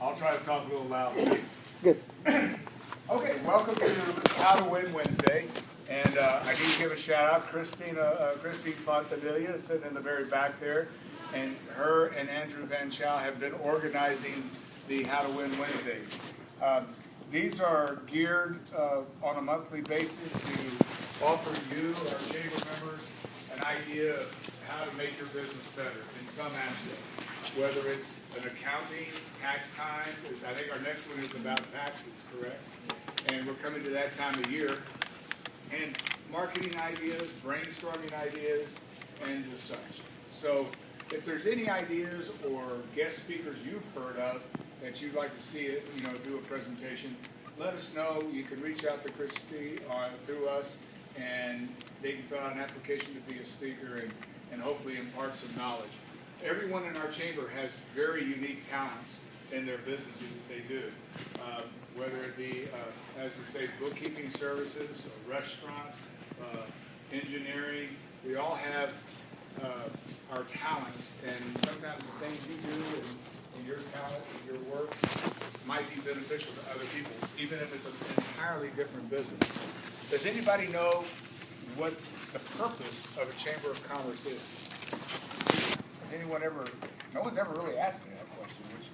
I'll try to talk a little louder. Good. Okay, welcome to How to Win Wednesday. And I need to give a shout out. Christine Fontadilla is sitting in the very back there. And her and Andrew Van Chow have been organizing the How to Win Wednesday. These are geared on a monthly basis to offer you, our chamber members, an idea of how to make your business better in some aspect. Whether it's an accounting, tax time, I think our next one is about taxes, correct? And we're coming to that time of year. And marketing ideas, brainstorming ideas, and the such. So if there's any ideas or guest speakers you've heard of that you'd like to see it, do a presentation, let us know. You can reach out to Christy through us, and they can fill out an application to be a speaker and hopefully impart some knowledge. Everyone in our chamber has very unique talents in their businesses that they do. Whether it be, as we say, bookkeeping services, a restaurant, engineering, we all have our talents, and sometimes the things you do and your talent and your work might be beneficial to other people, even if it's an entirely different business. Does anybody know what the purpose of a Chamber of Commerce is? Has anyone ever, no one's ever really asked me that question, which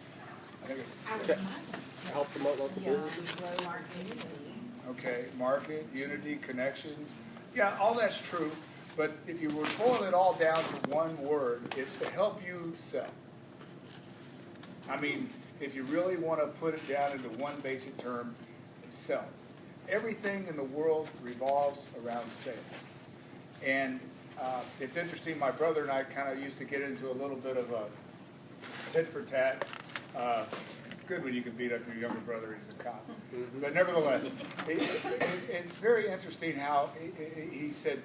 I think is Help promote local businesses. Grow our community. okay, market, unity, connections. Yeah, all that's true, but if you were to boil it all down to one word, it's to help you sell. I mean, if you really want to put it down into one basic term, it's sell. Everything in the world revolves around sales. And it's interesting, my brother and I kind of used to get into a little bit of a tit for tat. It's good when you can beat up your younger brother, he's a cop. But nevertheless, it's very interesting how he said,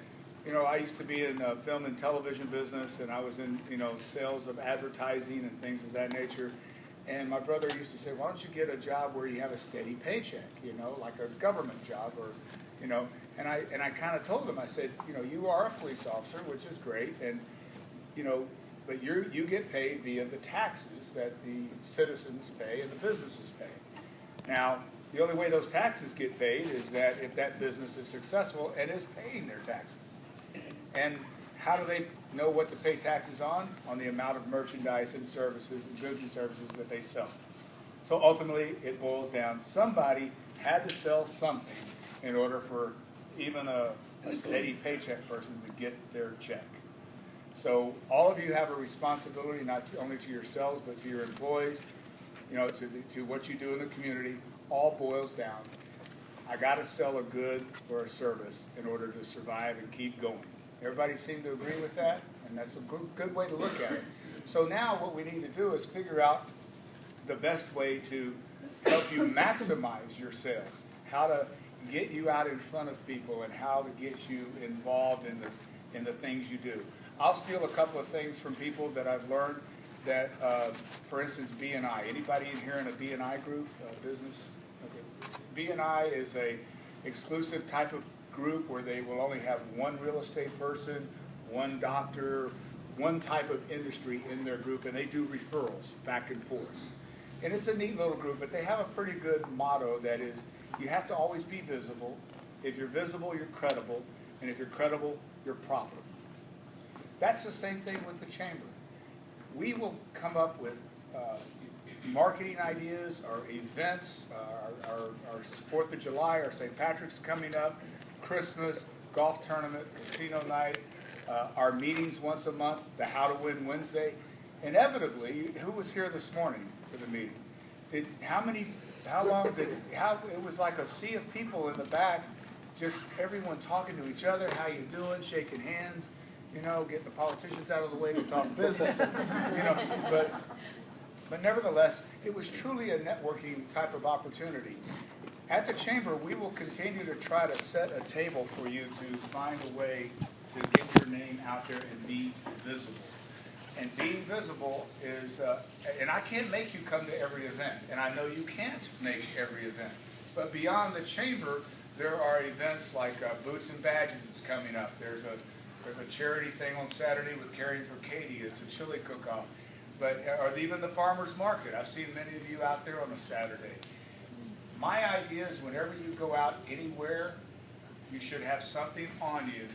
I used to be in the film and television business, and I was in, sales of advertising and things of that nature. And my brother used to say, why don't you get a job where you have a steady paycheck, like a government job, or, and I kind of told him, I said, you are a police officer, which is great, and, but you get paid via the taxes that the citizens pay and the businesses pay. Now, the only way those taxes get paid is that if that business is successful and is paying their taxes. And how do they know what to pay taxes on? On the amount of merchandise and services and goods and services that they sell. So ultimately, it boils down, somebody had to sell something in order for even a steady paycheck person to get their check. So all of you have a responsibility, not only to yourselves, but to your employees, to what you do in the community. All boils down, I got to sell a good or a service in order to survive and keep going. Everybody seem to agree with that? And that's a good way to look at it. So now what we need to do is figure out the best way to help you maximize your sales, how to get you out in front of people, and how to get you involved in the things you do. I'll steal a couple of things from people that I've learned that, for instance, B&I. Anybody in here in a B&I group, business? Okay. B&I is a exclusive type of group where they will only have one real estate person, one doctor, one type of industry in their group, and they do referrals back and forth. And it's a neat little group, but they have a pretty good motto that is, you have to always be visible. If you're visible, you're credible, and if you're credible, you're profitable. That's the same thing with the chamber. We will come up with marketing ideas, our events, our 4th of July, our St. Patrick's coming up, Christmas, golf tournament, casino night, our meetings once a month, the How to Win Wednesday. Inevitably, who was here this morning for the meeting? It was like a sea of people in the back, just everyone talking to each other, how you doing, shaking hands, getting the politicians out of the way to talk business, but nevertheless, it was truly a networking type of opportunity. At the Chamber, we will continue to try to set a table for you to find a way to get your name out there and be visible. And being visible is, and I can't make you come to every event, and I know you can't make every event. But beyond the Chamber, there are events like Boots and Badges is coming up. There's a charity thing on Saturday with Caring for Katie. It's a chili cook-off. But, or even the farmer's market. I've seen many of you out there on a Saturday. My idea is whenever you go out anywhere, you should have something on you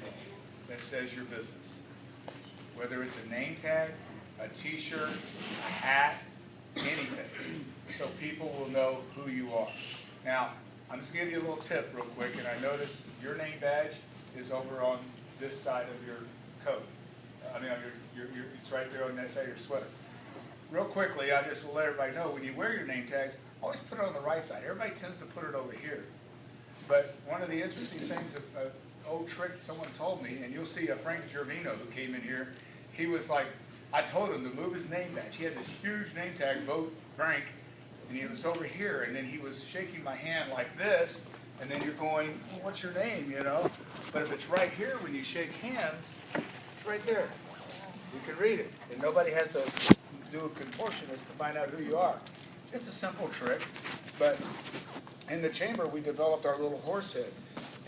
that says your business. Whether it's a name tag, a t-shirt, a hat, anything. So people will know who you are. Now, I'm just going to give you a little tip real quick, and I noticed your name badge is over on this side of your coat. On it's right there on that side of your sweater. Real quickly, I just will let everybody know, when you wear your name tags, always put it on the right side. Everybody tends to put it over here. But one of the interesting things, an old trick someone told me, and you'll see a Frank Gervino who came in here, he was like, I told him to move his name badge. He had this huge name tag, vote Frank, and he was over here, and then he was shaking my hand like this, and then you're going, well, what's your name, you know? But if it's right here when you shake hands, it's right there. You can read it, and nobody has to do a contortionist to find out who you are. Just a simple trick, but in the chamber we developed our little horse head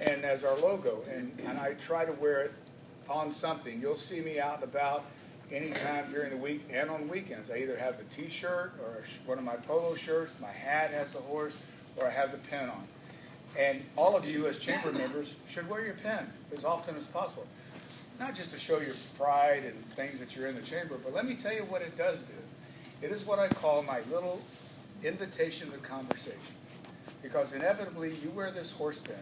and as our logo, and I try to wear it on something. You'll see me out and about anytime during the week and on weekends. I either have the t-shirt or one of my polo shirts, my hat has the horse, or I have the pin on. And all of you as chamber members should wear your pin as often as possible. Not just to show your pride and things that you're in the chamber, but let me tell you what it does do. It is what I call my little invitation to conversation. Because inevitably you wear this horse pin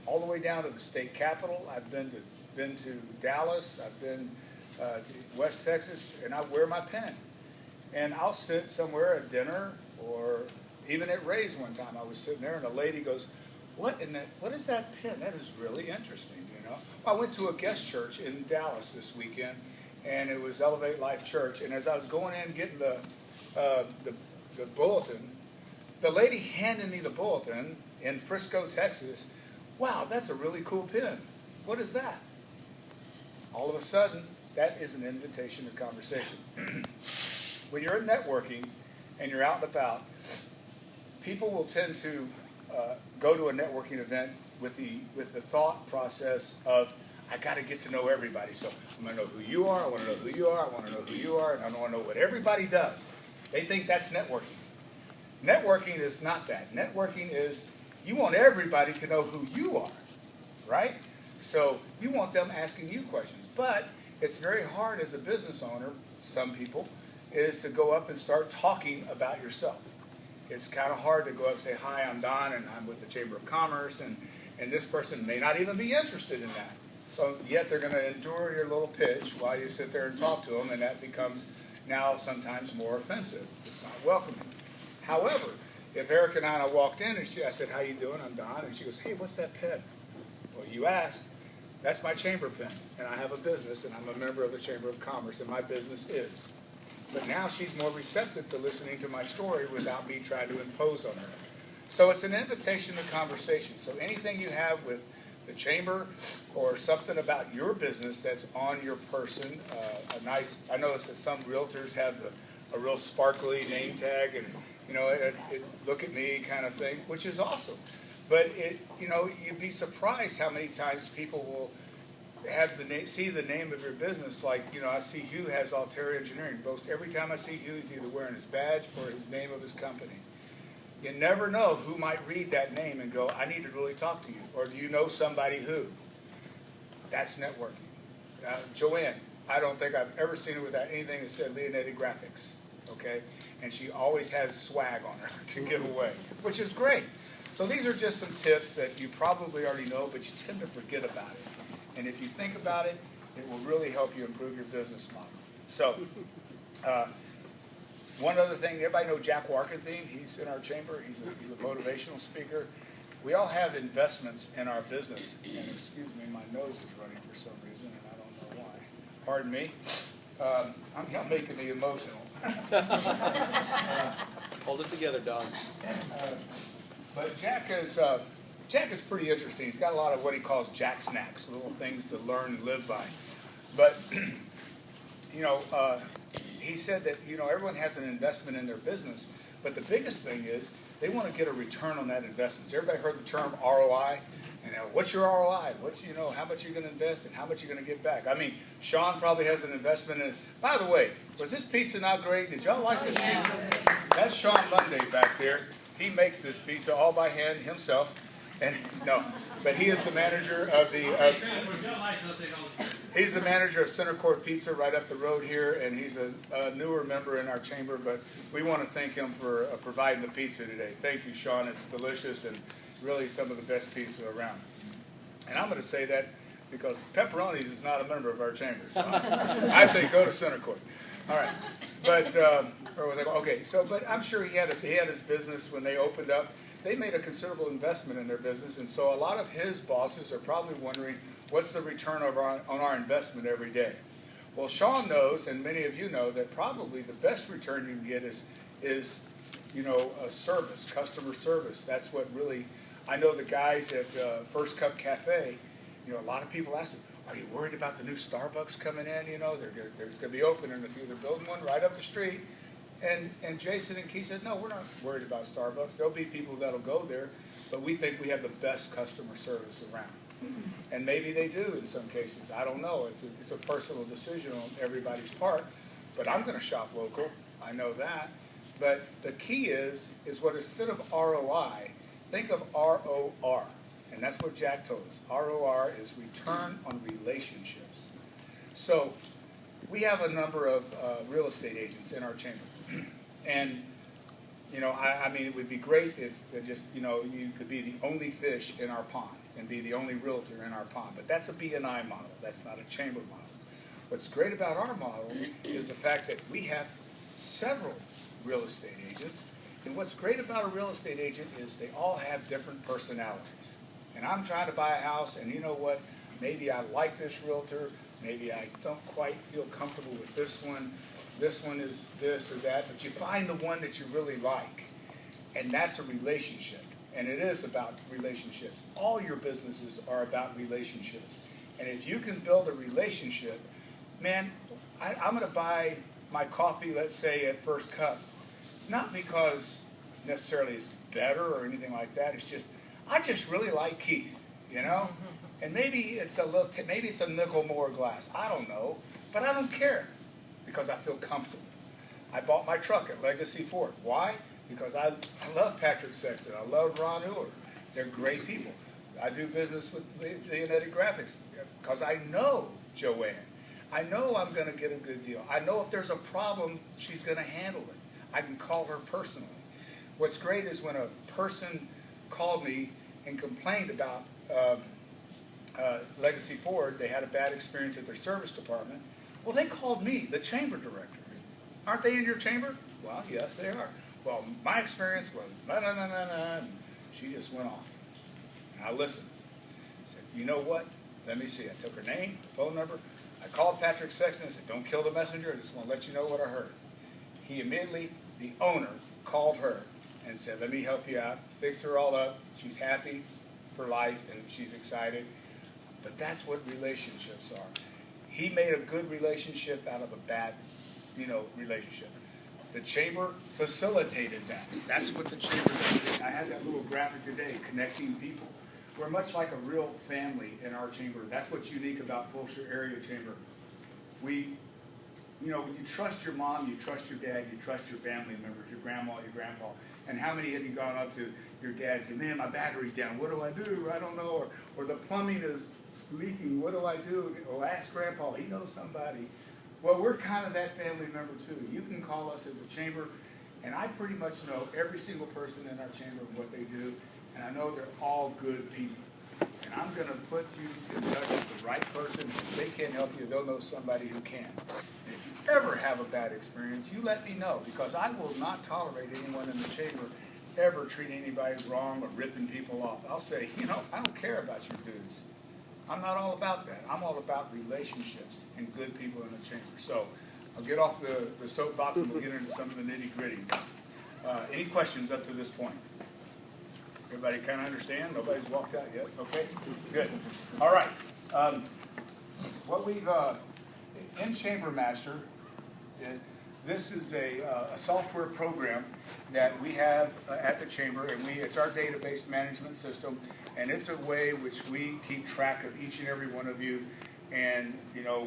all the way down to the state capitol. I've been to Dallas, I've been to West Texas, and I wear my pin. And I'll sit somewhere at dinner, or even at Ray's one time, I was sitting there and a lady goes, what is that pin? That is really interesting, you know. I went to a guest church in Dallas this weekend, and it was Elevate Life Church, and as I was going in getting the bulletin, the lady handed me the bulletin in Frisco, Texas. Wow, that's a really cool pin. What is that? All of a sudden, that is an invitation to conversation. When you're networking and you're out and about, people will tend to go to a networking event with the thought process of, I got to get to know everybody. So I'm going to know who you are, I want to know who you are, I want to know who you are, and I want to know what everybody does. They think that's networking. Networking is not that. Networking is you want everybody to know who you are, right? So you want them asking you questions. But it's very hard as a business owner, some people, is to go up and start talking about yourself. It's kind of hard to go up and say, hi, I'm Don, and I'm with the Chamber of Commerce, and this person may not even be interested in that. So yet they're going to endure your little pitch while you sit there and talk to them, and that becomes now sometimes more offensive. It's not welcoming. However, if Erica and I walked in and I said, how you doing? I'm Don. And she goes, hey, what's that pin? Well, you asked. That's my chamber pin. And I have a business, and I'm a member of the Chamber of Commerce, and my business is. But now she's more receptive to listening to my story without me trying to impose on her. So it's an invitation to conversation. So anything you have with the chamber or something about your business that's on your person, I notice that some realtors have a real sparkly name tag and, you know, it look at me kind of thing, which is awesome. But you'd be surprised how many times people will have see the name of your business. Like, I see Hugh has Altair Engineering. Most every time I see Hugh, he's either wearing his badge or his name of his company. You never know who might read that name and go, I need to really talk to you. Or do you know somebody who? That's networking. Joanne, I don't think I've ever seen her without anything that said Leonetti Graphics. Okay? And she always has swag on her to give away, which is great. So these are just some tips that you probably already know, but you tend to forget about it. And if you think about it, it will really help you improve your business model. So, one other thing, everybody know Jack Warkenthien? He's in our chamber. He's a motivational speaker. We all have investments in our business. And excuse me, my nose is running for some reason, and I don't know why. Pardon me. I'm not making me emotional. Hold it together, Don. But Jack is pretty interesting. He's got a lot of what he calls Jack snacks, little things to learn and live by. But, he said that, everyone has an investment in their business, But the biggest thing is they want to get a return on that investment. Has everybody heard the term ROI? And what's your ROI? How much you're going to invest and how much you're going to get back? I mean, Sean probably has an investment in it. By the way, was this pizza not great? Did y'all like this pizza? That's Sean Monday back there. He makes this pizza all by hand himself. And no, but he is the manager of he's the manager of Center Court Pizza right up the road here, and he's a newer member in our chamber. But we want to thank him for providing the pizza today. Thank you, Sean. It's delicious and really some of the best pizza around. And I'm going to say that because Pepperoni's is not a member of our chamber. So I say go to Center Court. All right. But, or was I going? Okay. So, but I'm sure he had his business when they opened up. They made a considerable investment in their business. And so a lot of his bosses are probably wondering, what's the return on our investment every day? Well, Sean knows, and many of you know, that probably the best return you can get is a service, customer service. That's what really, I know the guys at First Cup Cafe, a lot of people ask them, are you worried about the new Starbucks coming in? There's going to be opening, they're building one right up the street. And Jason and Keith said, no, we're not worried about Starbucks. There'll be people that'll go there, but we think we have the best customer service around. And maybe they do in some cases. I don't know. It's a personal decision on everybody's part. But I'm going to shop local. I know that. But the key is what instead of ROI, think of ROR. And that's what Jack told us. ROR is return on relationships. So we have a number of real estate agents in our chamber. And, I mean, it would be great if you could be the only fish in our pond and be the only realtor in our pond. But that's a B&I model. That's not a chamber model. What's great about our model is the fact that we have several real estate agents. And what's great about a real estate agent is they all have different personalities. And I'm trying to buy a house, and you know what? Maybe I like this realtor. Maybe I don't quite feel comfortable with this one. This one is this or that. But you find the one that you really like. And that's a relationship. And it is about relationships. All your businesses are about relationships. And if you can build a relationship, man, I'm going to buy my coffee, let's say, at First Cup. Not because necessarily it's better or anything like that. It's just, I just really like Keith, And maybe it's a nickel more glass. I don't know, but I don't care because I feel comfortable. I bought my truck at Legacy Ford. Why? Because I love Patrick Sexton. I love Ron Uller. They're great people. I do business with Genetic Graphics because I know Joanne. I know I'm going to get a good deal. I know if there's a problem, she's going to handle it. I can call her personally. What's great is when a person called me and complained about Legacy Ford, they had a bad experience at their service department. Well, they called me, the chamber director. Aren't they in your chamber? Well, yes, they are. Well, my experience was, and she just went off. And I listened. I said, you know what? Let me see. I took her name, phone number. I called Patrick Sexton and said, don't kill the messenger. I just want to let you know what I heard. He immediately, the owner, called her and said, let me help you out. Fixed her all up. She's happy for life and she's excited. But that's what relationships are. He made a good relationship out of a bad, relationship. The chamber facilitated that. That's what the chamber does. I had that little graphic today, connecting people. We're much like a real family in our chamber. That's what's unique about Fulshear Area Chamber. You trust your mom, you trust your dad, you trust your family members, your grandma, your grandpa. And how many have you gone up to your dad and said, man, my battery's down, what do I do? I don't know. Or the plumbing is leaking, what do I do? Or ask grandpa, he knows somebody. Well, we're kind of that family member too. You can call us as a chamber, and I pretty much know every single person in our chamber and what they do, and I know they're all good people. And I'm going to put you in touch with the right person. If they can't help you, they'll know somebody who can. And if you ever have a bad experience, you let me know, because I will not tolerate anyone in the chamber ever treating anybody wrong or ripping people off. I'll say, I don't care about your dues. I'm not all about that. I'm all about relationships and good people in the chamber. So I'll get off the soapbox and we'll get into some of the nitty-gritty. Any questions up to this point? Everybody kind of understand? Nobody's walked out yet? Okay, good. All right. What we've, in Chamber Master, This is a software program that we have at the Chamber, and it's our database management system, and it's a way which we keep track of each and every one of you, and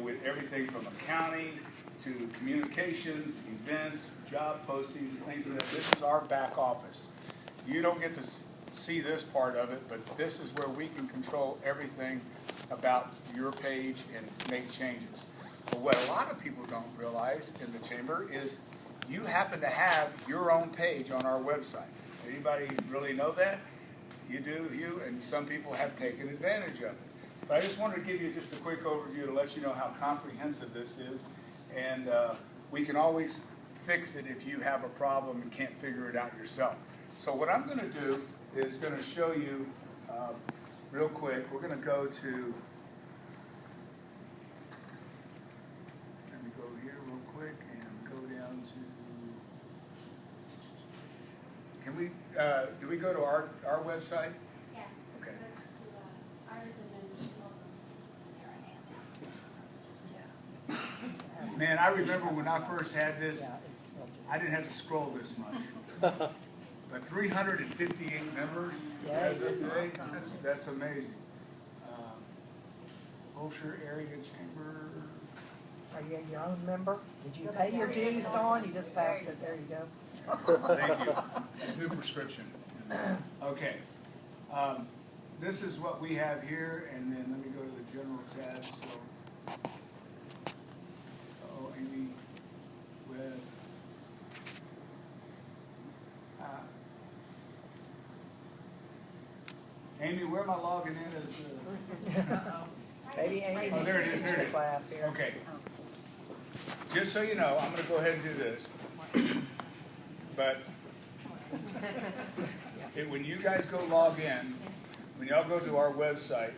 with everything from accounting to communications, events, job postings, things like that. This is our back office. You don't get to see this part of it, but this is where we can control everything about your page and make changes. But what a lot of people don't realize in the Chamber is you happen to have your own page on our website. Anybody really know that? You do, and some people have taken advantage of it. But I just wanted to give you just a quick overview to let you know how comprehensive this is. And we can always fix it if you have a problem and can't figure it out yourself. So what I'm going to do is going to show you real quick. We're going to go to, let me go here real quick and go down to, can we, do we go to our website? Yeah. Okay. Man, I remember when I first had this, I didn't have to scroll this much. But 358 members as of today, that's amazing. Fulshear Area Chamber. Are you a young member? Did you pay your dues, Dawn? You just passed it. There you go. Thank you. New prescription. Okay. This is what we have here, and then let me go to the general tab. So, Amy, Web. Amy, where am I logging in as? Maybe Amy Oh, there it needs is. to teach There the it is. class here. Okay. Just so you know, I'm going to go ahead and do this. But when you guys go log in, when y'all go to our website,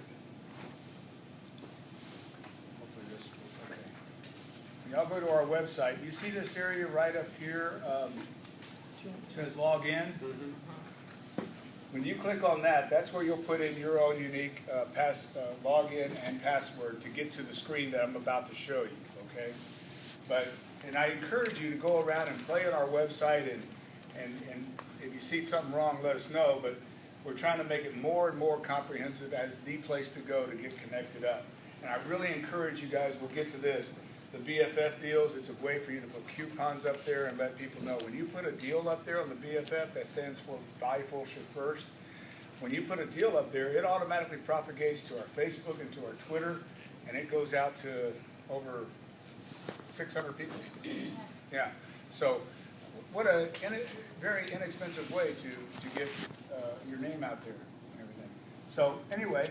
hopefully this is okay. When y'all go to our website, you see this area right up here, says log in. When you click on that, that's where you'll put in your own unique login and password to get to the screen that I'm about to show you, okay? And I encourage you to go around and play on our website, and if you see something wrong, let us know, but we're trying to make it more and more comprehensive as the place to go to get connected up. And I really encourage you guys, we'll get to this, the BFF deals. It's a way for you to put coupons up there and let people know. When you put a deal up there on the BFF, that stands for Buy Fulshear First. When you put a deal up there, it automatically propagates to our Facebook and to our Twitter, and it goes out to over 600 people. Yeah. So what a very inexpensive way to get your name out there and everything. So anyway,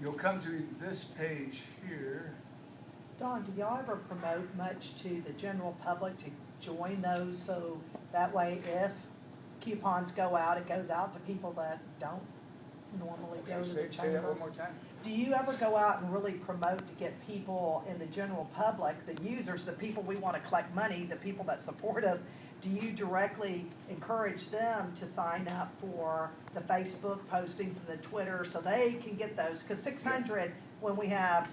you'll come to this page here. Dawn, do y'all ever promote much to the general public to join those, so that way if coupons go out, it goes out to people that don't normally go to the chamber? Say that one more time. Do you ever go out and really promote to get people in the general public, the users, the people we want to collect money, the people that support us, do you directly encourage them to sign up for the Facebook postings and the Twitter so they can get those? Because 600, when we have,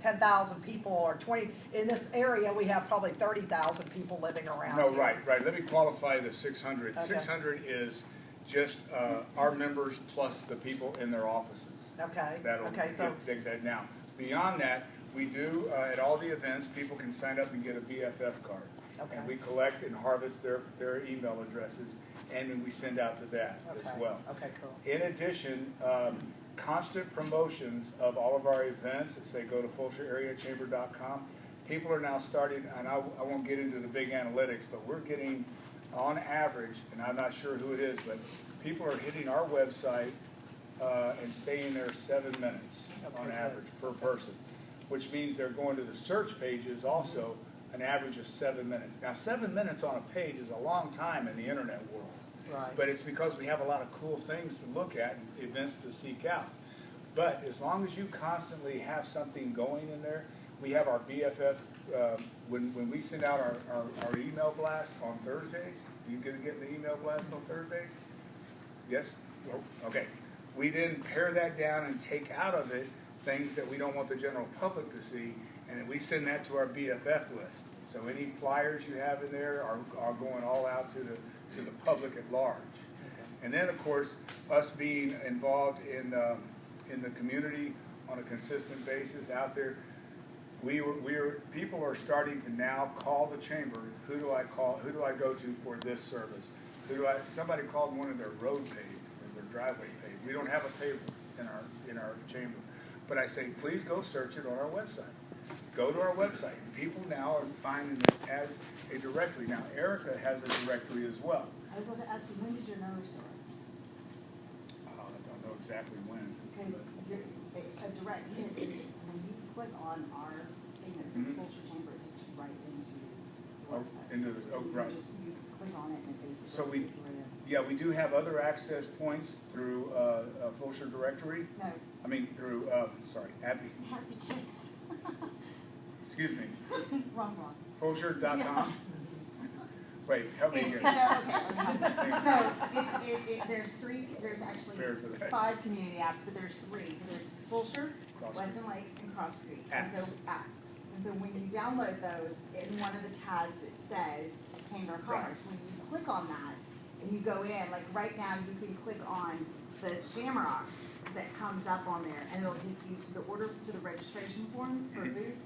10,000 people or 20, in this area, we have probably 30,000 people living around. No, here. right. Let me qualify the 600. Okay. 600 is just our members plus the people in their offices. Okay. That'll dig that now. Beyond that, we do, at all the events, people can sign up and get a BFF card. Okay. And we collect and harvest their email addresses, and then we send out to that as well. Okay, cool. In addition, constant promotions of all of our events, that say go to FulshearAreaChamber.com. People are now starting, and I won't get into the big analytics, but we're getting, on average, and I'm not sure who it is, but people are hitting our website and staying there 7 minutes on average per person, which means they're going to the search pages also an average of 7 minutes. Now, 7 minutes on a page is a long time in the internet world. Right. But it's because we have a lot of cool things to look at and events to seek out. But as long as you constantly have something going in there, we have our BFF, when we send out our email blast on Thursdays, you get the email blast on Thursdays? Yes? Oh, okay. We then pare that down and take out of it things that we don't want the general public to see, And then we send that to our BFF list. So any flyers you have in there are going all out to the public at large. And then, of course, us being involved in the community on a consistent basis out there, people are starting to now call the chamber. Who do I call? Who do I go to for this service? Somebody called one of their road paved or their driveway paved. We don't have a paver in our chamber, but I say please go search it on our website. Go to our website. People now are finding this as a directory. Now Erica has a directory as well. I was going to ask you, when did your numbers start? I don't know exactly when. Because a direct hit is when you click on our thing that says Fulshear Chamber, it takes you right into the website. Right. You click on it and it basically So takes you right in. yeah, we do have other access points through Fulshear directory. No, I mean through Abby. happy chicks. Excuse me. Wrong. Fulshear.com. Wait, help me again. There's actually Fair for that. 5 community apps, but there's 3. So there's Fulshear, Cross Weston Lakes, and Cross Creek. And Apps. so apps. And so when you download those, in one of the tabs it says Chamber of Right. Commerce. When you click on that and you go in, like right now you can click on the Shamrock that comes up on there, and it'll take you to the registration forms for a booth,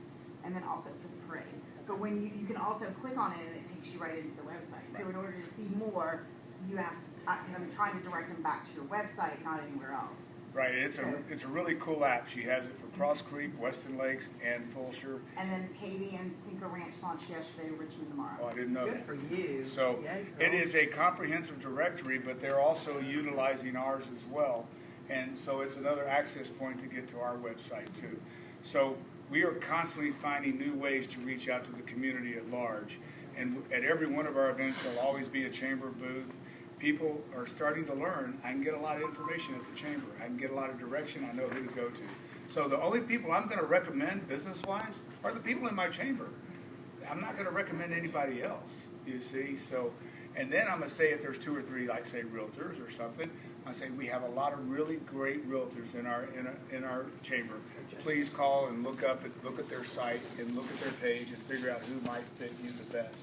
and then also for the parade. But when you can also click on it and it takes you right into the website. So in order to see more, you have to, because I'm trying to direct them back to your website, not anywhere else. Right, it's a really cool app. She has it for Cross Creek, Weston Lakes, and Fulshear. And then Katie and Cinco Ranch launched yesterday, Richmond tomorrow. Oh, I didn't know Good that. for you. So Yay, it girl. is a comprehensive directory, but they're also utilizing ours as well. And so it's another access point to get to our website too. So we are constantly finding new ways to reach out to the community at large. And at every one of our events, there'll always be a chamber booth. People are starting to learn, I can get a lot of information at the chamber. I can get a lot of direction, I know who to go to. So the only people I'm gonna recommend business-wise are the people in my chamber. I'm not gonna recommend anybody else, you see? So, and then I'm gonna say if there's 2 or 3, like say realtors or something, I say we have a lot of really great realtors in our chamber. Please call and look at their site and look at their page and figure out who might fit you the best.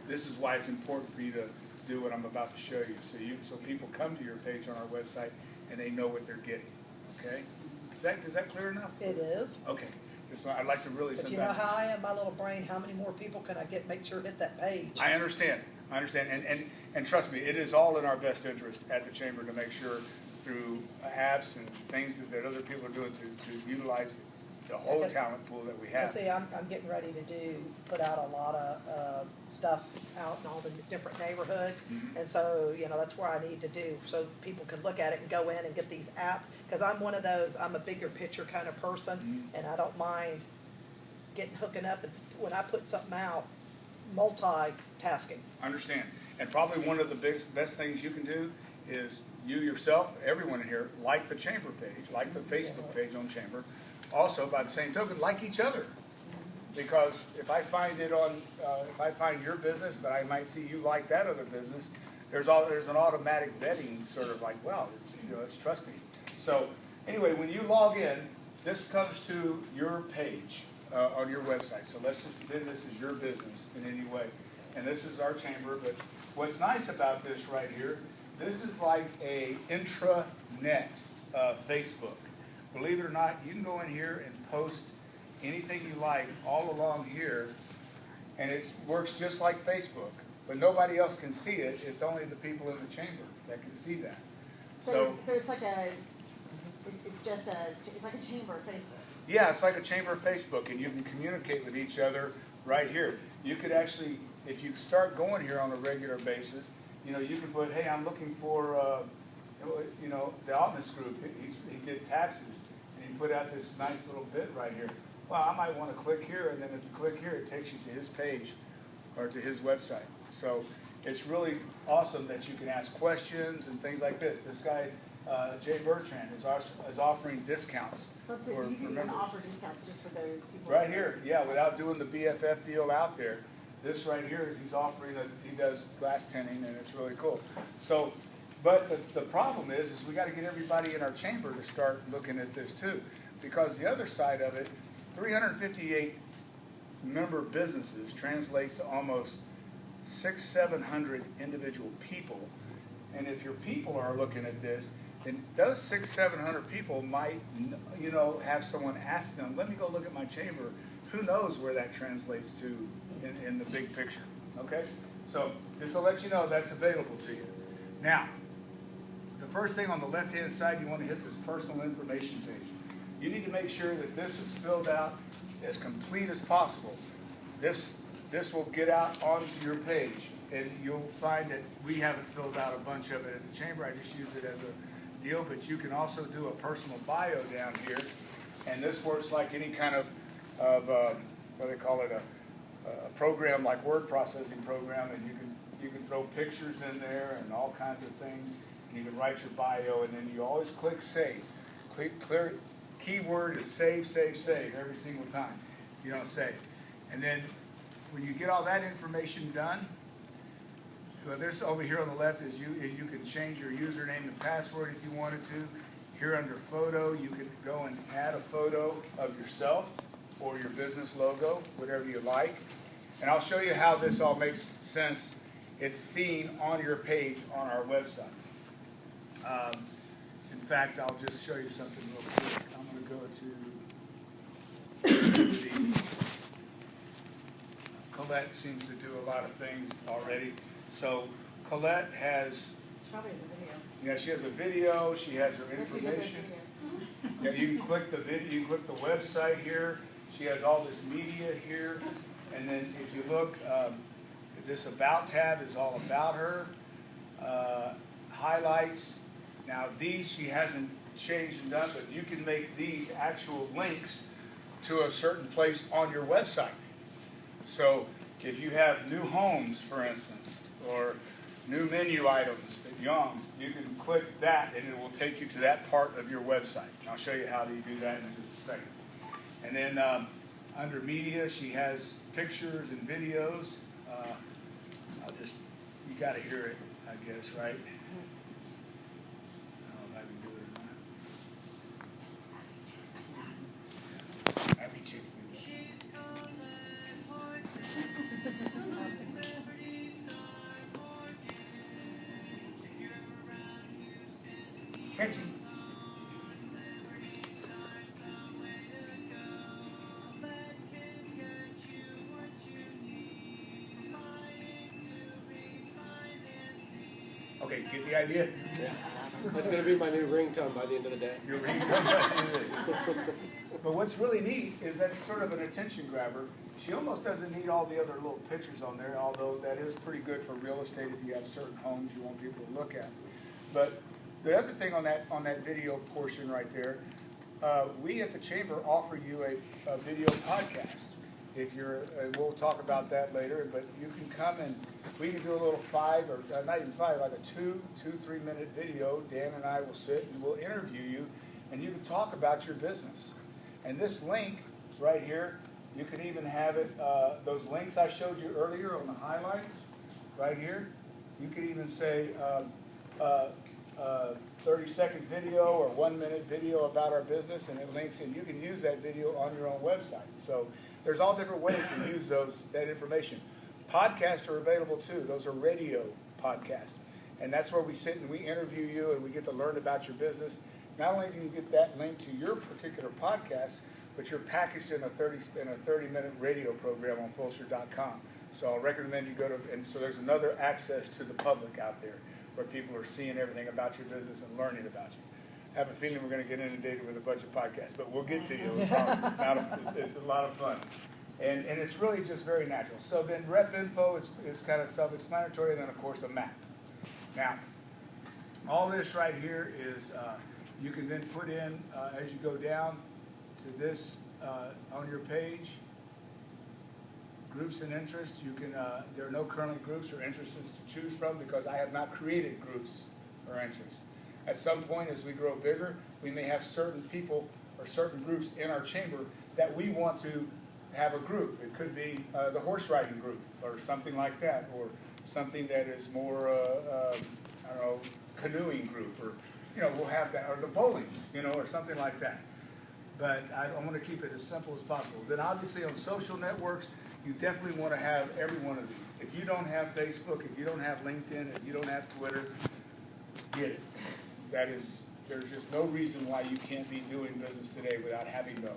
This is why it's important for you to do what I'm about to show you, so people come to your page on our website and they know what they're getting. Okay? Is that clear enough? It is. Okay. I'd like to really. But you know how I am, my little brain, how many more people can I make sure hit that page? I understand. And trust me, it is all in our best interest at the chamber to make sure through apps and things that other people are doing to utilize the whole talent pool that we have. See, I'm getting ready to put out a lot of stuff out in all the different neighborhoods. And so, that's where I need to do, so people can look at it and go in and get these apps. Because I'm one of those, I'm a bigger picture kind of person, and I don't mind hooking up, and when I put something out, multitasking. Understand. And probably one of the best things you can do is you yourself, everyone here, like the chamber page, like the Facebook page on chamber. Also, by the same token, like each other. Because if I find if I find your business, but I might see you like that other business, there's an automatic vetting, sort of like, wow, it's trusting. So anyway, when you log in, this comes to your page on your website. So let's just pretend this is your business in any way. And this is our chamber, but what's nice about this right here, this is like a intranet Facebook. Believe it or not, you can go in here and post anything you like all along here, and it works just like Facebook. But nobody else can see it. It's only the people in the chamber that can see that. So it's like it's like a chamber of Facebook. Yeah, it's like a chamber of Facebook, and you can communicate with each other right here. You could actually, if you start going here on a regular basis, you can put, hey, I'm looking for, the Altness group. He did taxes, and he put out this nice little bit right here. Well, I might want to click here, and then if you click here, it takes you to his page or to his website. So it's really awesome that you can ask questions and things like this. This guy, Jay Bertrand, is offering discounts. So you can even offer discounts just for those people. Right here, yeah, without doing the BFF deal out there. This right here is he's offering he does glass tinting, and it's really cool. So, but the problem is we got to get everybody in our chamber to start looking at this too, because the other side of it, 358 member businesses translates to almost 700 individual people. And if your people are looking at this, then those 700 people might, have someone ask them, let me go look at my chamber. Who knows where that translates to in the big picture, okay? So just to let you know, that's available to you. Now, the first thing on the left-hand side, you want to hit this personal information page. You need to make sure that this is filled out as complete as possible. This will get out onto your page, and you'll find that we haven't filled out a bunch of it at the chamber. I just use it as a deal, but you can also do a personal bio down here, and this works like any kind of what they call it, a program like word processing program, and you can throw pictures in there and all kinds of things. And you can write your bio, and then you always click save. Clear keyword is save, save, save every single time. You don't save. And then when you get all that information done, well, this over here on the left is you can change your username and password if you wanted to. Here under photo, you can go and add a photo of yourself or your business logo, whatever you like. And I'll show you how this all makes sense. It's seen on your page on our website. In fact, I'll just show you something real quick. I'm going to go to Colette seems to do a lot of things already. So Colette has, Probably has a video. yeah, she has a video. She has her information. Yeah, you can click the video. You can click the website here. She has all this media here. And then if you look, this About tab is all about her. Highlights. Now these she hasn't changed and done, but you can make these actual links to a certain place on your website. So if you have new homes, for instance, or new menu items at Young's, you can click that and it will take you to that part of your website. And I'll show you how you do that in just a second. And then under media, she has pictures and videos. You got to hear it, I guess, right? I don't know if I can do it or not. Happy chick. Catchy. Okay, get the idea? Yeah. That's going to be my new ringtone by the end of the day. Your ringtone by the end of the day. But what's really neat is that's sort of an attention grabber. She almost doesn't need all the other little pictures on there, although that is pretty good for real estate if you have certain homes you want people to look at. But the other thing on that video portion right there, we at the Chamber offer you a video podcast. If you're, we'll talk about that later, but you can come and we can do a little 5 or not even 5, like a 3 minute video. Dan and I will sit and we'll interview you, and you can talk about your business. And this link right here, you can even have it. Those links I showed you earlier on the highlights, right here. You could even say 30-second video or 1 minute video about our business, and it links, and you can use that video on your own website. So there's all different ways to use that information. Podcasts are available too. Those are radio podcasts. And that's where we sit and we interview you and we get to learn about your business. Not only do you get that link to your particular podcast, but you're packaged in a 30-minute radio program on Fulshear.com. So I recommend you go to, and so there's another access to the public out there where people are seeing everything about your business and learning about you. I have a feeling we're going to get inundated with a bunch of podcasts, but we'll get to you. I promise. It's a lot of fun. And it's really just very natural. So then rep info is kind of self-explanatory, and then of course a map. Now, all this right here is, you can then put in, as you go down to this on your page, groups and interests. You can, there are no current groups or interests to choose from because I have not created groups or interests. At some point as we grow bigger, we may have certain people or certain groups in our chamber that we want to have a group. It could be the horse riding group or something like that, or something that is more, I don't know, canoeing group, or, we'll have that, or the bowling, or something like that. but I want to keep it as simple as possible. Then obviously on social networks, you definitely want to have every one of these. If you don't have Facebook, if you don't have LinkedIn, if you don't have Twitter, get it. There's just no reason why you can't be doing business today without having those.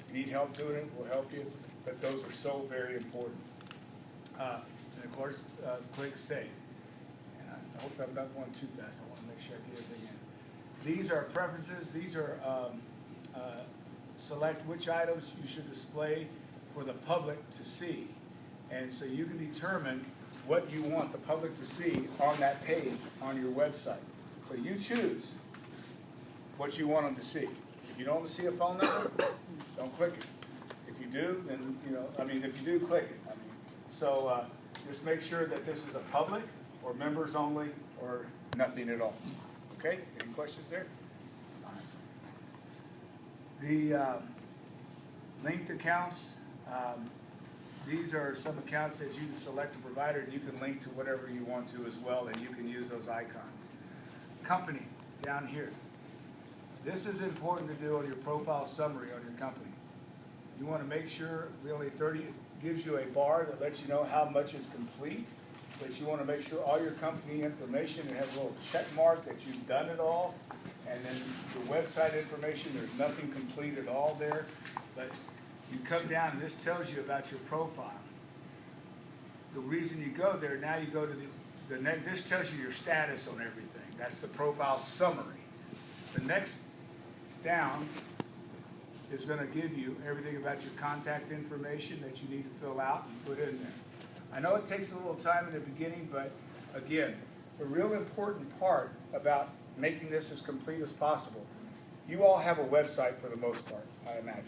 If you need help doing it, we'll help you, but those are so very important. And of course, click save. And I hope I'm not going too fast. I want to make sure I get everything in. These are preferences. These are select which items you should display for the public to see. And so you can determine what you want the public to see on that page on your website. So you choose what you want them to see. If you don't want to see a phone number, don't click it. If you do, then, if you do, click it. So just make sure that this is a public or members only or nothing at all. Okay, any questions there? The linked accounts, these are some accounts that you select a provider and you can link to whatever you want to as well, and you can use those icons. Company, down here. This is important to do on your profile summary on your company. You want to make sure it gives you a bar that lets you know how much is complete, but you want to make sure all your company information, it has a little check mark that you've done it all, and then the website information, there's nothing complete at all there, but you come down and this tells you about your profile. The reason you go there, now you go to the next, this tells you your status on everything. That's the profile summary. The next down is going to give you everything about your contact information that you need to fill out and put in there. I know it takes a little time in the beginning, but again, the real important part about making this as complete as possible, you all have a website for the most part, I imagine.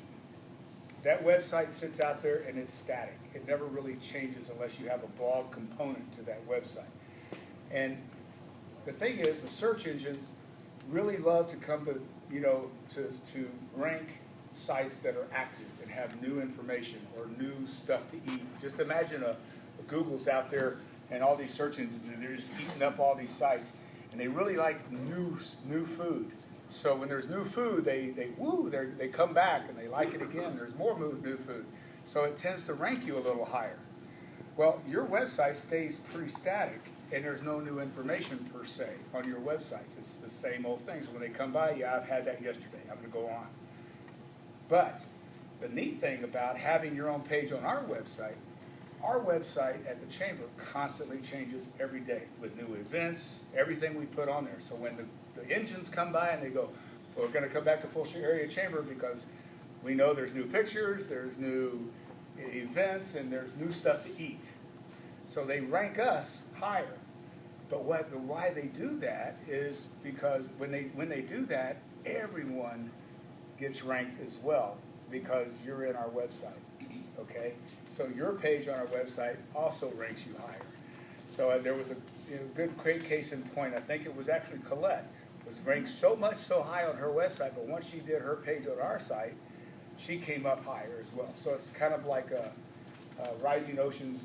That website sits out there and it's static. It never really changes unless you have a blog component to that website. And the thing is, the search engines really love to come to, to rank sites that are active and have new information or new stuff to eat. Just imagine a Google's out there and all these search engines, and they're just eating up all these sites, and they really like new food. So when there's new food, they come back and they like it again. There's more new food. So it tends to rank you a little higher. Well, your website stays pretty static, and there's no new information per se on your websites. It's the same old things. When they come by, yeah, I've had that yesterday. I'm going to go on. But the neat thing about having your own page on our website at the Chamber constantly changes every day with new events, everything we put on there. So when the engines come by and they go, well, we're going to come back to Fulshear Area Chamber because we know there's new pictures, there's new events, and there's new stuff to eat. So they rank us higher. But why they do that is because when they do that, everyone gets ranked as well because you're in our website. Okay? So your page on our website also ranks you higher. So there was a good case in point. I think it was actually Colette was ranked so high on her website, but once she did her page on our site, she came up higher as well. So it's kind of like a rising oceans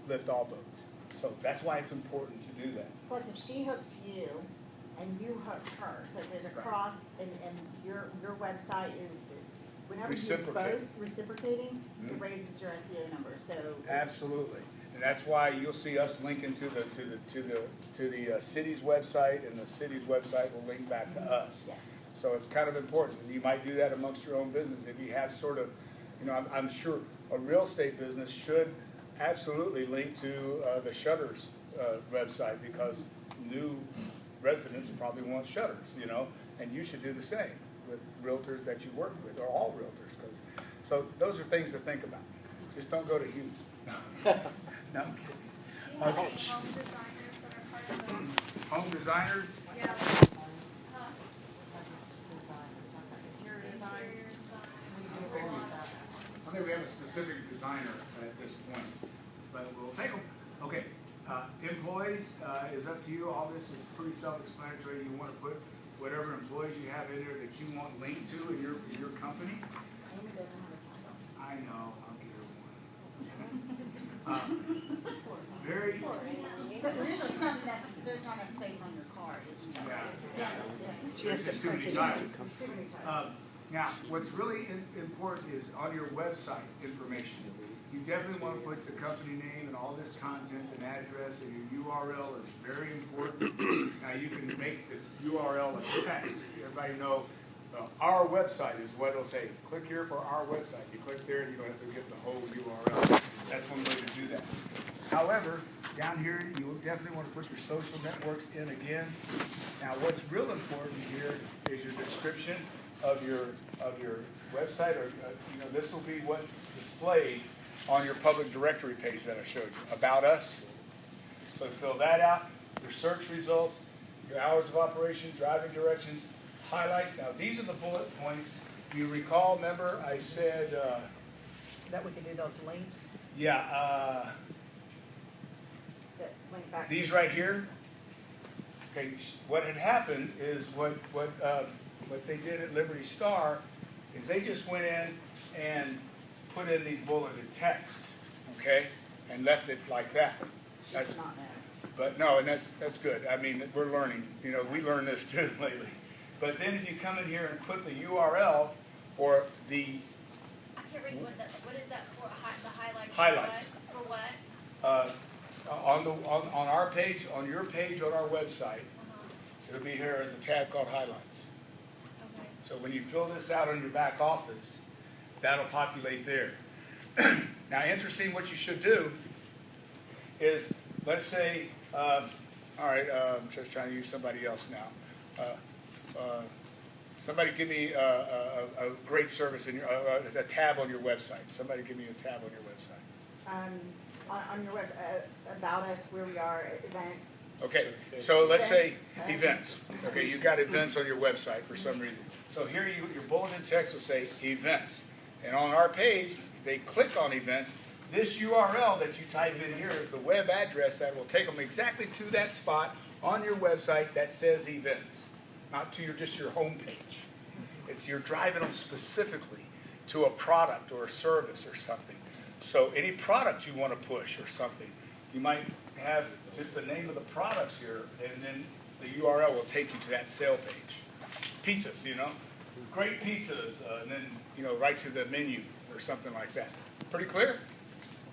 lift all boats. So that's why it's important to do that. Plus, if she hooks you and you hook her, so there's a cross, and your website is, whenever you're both reciprocating, it raises your SEO number. So absolutely, and that's why you'll see us linking to the city's website, and the city's website will link back to us. Yeah. So it's kind of important. And you might do that amongst your own business if you have sort of, I'm sure a real estate business should absolutely link to the Shutters website because new residents probably want shutters, and you should do the same with realtors that you work with, or all realtors. So those are things to think about. Just don't go to Hughes. No, I'm kidding. Okay. Home designers? Yeah. I think we have a specific designer at this point, but we'll take them. Okay, employees is up to you. All this is pretty self-explanatory. You want to put whatever employees you have in there that you want linked to in your company. Amy doesn't have a title. I know, I'll get her one. Very. But there's not enough space on your card. It's just, Yeah. There's just too many titles. Now, what's really important is on your website information. You definitely want to put the company name and all this content and address, and your URL is very important. Now, you can make the URL a text. Everybody know our website is what it'll say. Click here for our website. You click there and you don't have to get the whole URL. That's one way to do that. However, down here, you definitely want to put your social networks in again. Now, what's real important here is your description of your website, or this will be what's displayed on your public directory page that I showed you, about us. So fill that out, your search results, your hours of operation, driving directions, highlights. Now, these are the bullet points. You recall, remember, I said, That we can do those links? yeah, That link back. these right here. Okay, what had happened is what they did at Liberty Star is they just went in and put in these bulleted text, okay, and left it like that. She That's, does not know. but no, and that's good. I mean, we're learning. We learned this too lately. But then if you come in here and put the URL or the I can't read what is that for, the highlights? Highlights. For what? on our page, on your page on our website, it'll be here as a tab called highlights. Okay. So when you fill this out on your back office, that'll populate there. Now, interesting, what you should do is, let's say, all right, I'm just trying to use somebody else now. Somebody give me a great service in your, a tab on your website. Somebody give me a tab on your website. On your web, about us, where we are, events. Okay, so let's say Events. events. Okay, you got events on your website for some reason. So here your bulleted text will say events. And on our page, they click on events. This URL that you type in here is the web address that will take them exactly to that spot on your website that says events, not to just your home page. It's you're driving them specifically to a product or a service or something. So any product you want to push or something, you might have just the name of the products here, and then the URL will take you to that sale page. Pizzas, great pizzas, and then, right to the menu or something like that. Pretty clear?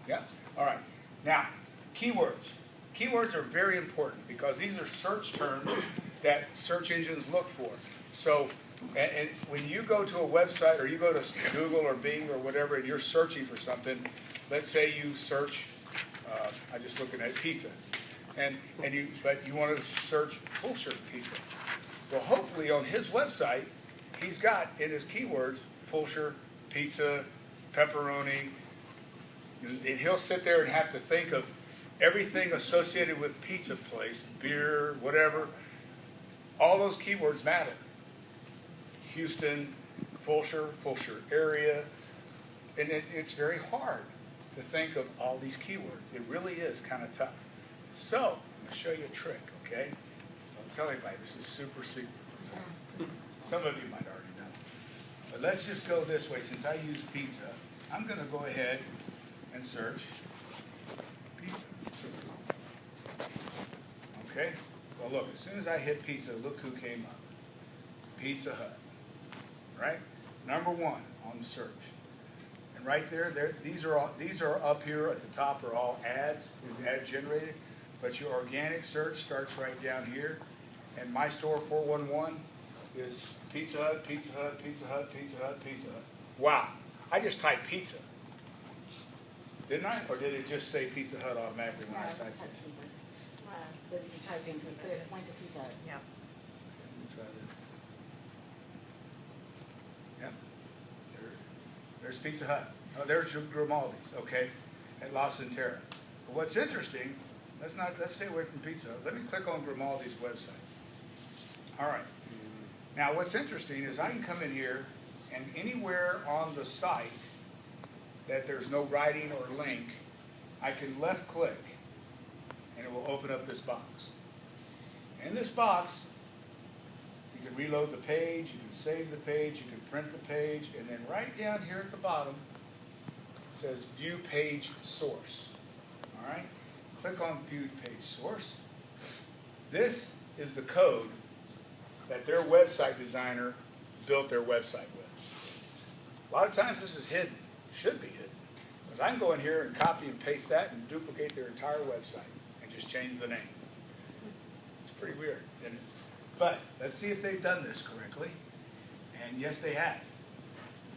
Yeah? All right. Now, keywords. Keywords are very important because these are search terms that search engines look for. So, and when you go to a website or you go to Google or Bing or whatever and you're searching for something, let's say you search, I'm just looking at pizza, but you want to search Fulshear pizza. Well, hopefully on his website, he's got in his keywords Fulshear pizza, pepperoni, and he'll sit there and have to think of everything associated with pizza place, beer, whatever. All those keywords matter. Houston, Fulshear area, and it's very hard to think of all these keywords. It really is kind of tough. So, I'm going to show you a trick, okay? Don't tell anybody, this is super secret. Some of you might already know. But let's just go this way. Since I use pizza, I'm going to go ahead and search pizza. Okay? Well, look, as soon as I hit pizza, look who came up. Pizza Hut. Right? Number one on the search. And right there, these are up here at the top are all ads, ad generated. But your organic search starts right down here. And My Store 411 is Pizza Hut, Pizza Hut, Pizza Hut, Pizza Hut, Pizza Hut. Wow. I just typed pizza. Didn't I? Or did it just say Pizza Hut automatically when I typed it? That you typed into, but it went to Pizza Hut. Yeah. Let me try that. Yep. There's Pizza Hut. Oh, there's your Grimaldi's, okay, at La Centera. But what's interesting, let's stay away from Pizza Hut. Let me click on Grimaldi's website. All right. Now, what's interesting is I can come in here and anywhere on the site that there's no writing or link, I can left click and it will open up this box. In this box, you can reload the page, you can save the page, you can print the page, and then right down here at the bottom it says View Page Source. All right? Click on View Page Source. This is the code that their website designer built their website with. A lot of times this is hidden, should be hidden. Because I can go in here and copy and paste that and duplicate their entire website and just change the name. It's pretty weird, isn't it? But let's see if they've done this correctly. And yes, they have.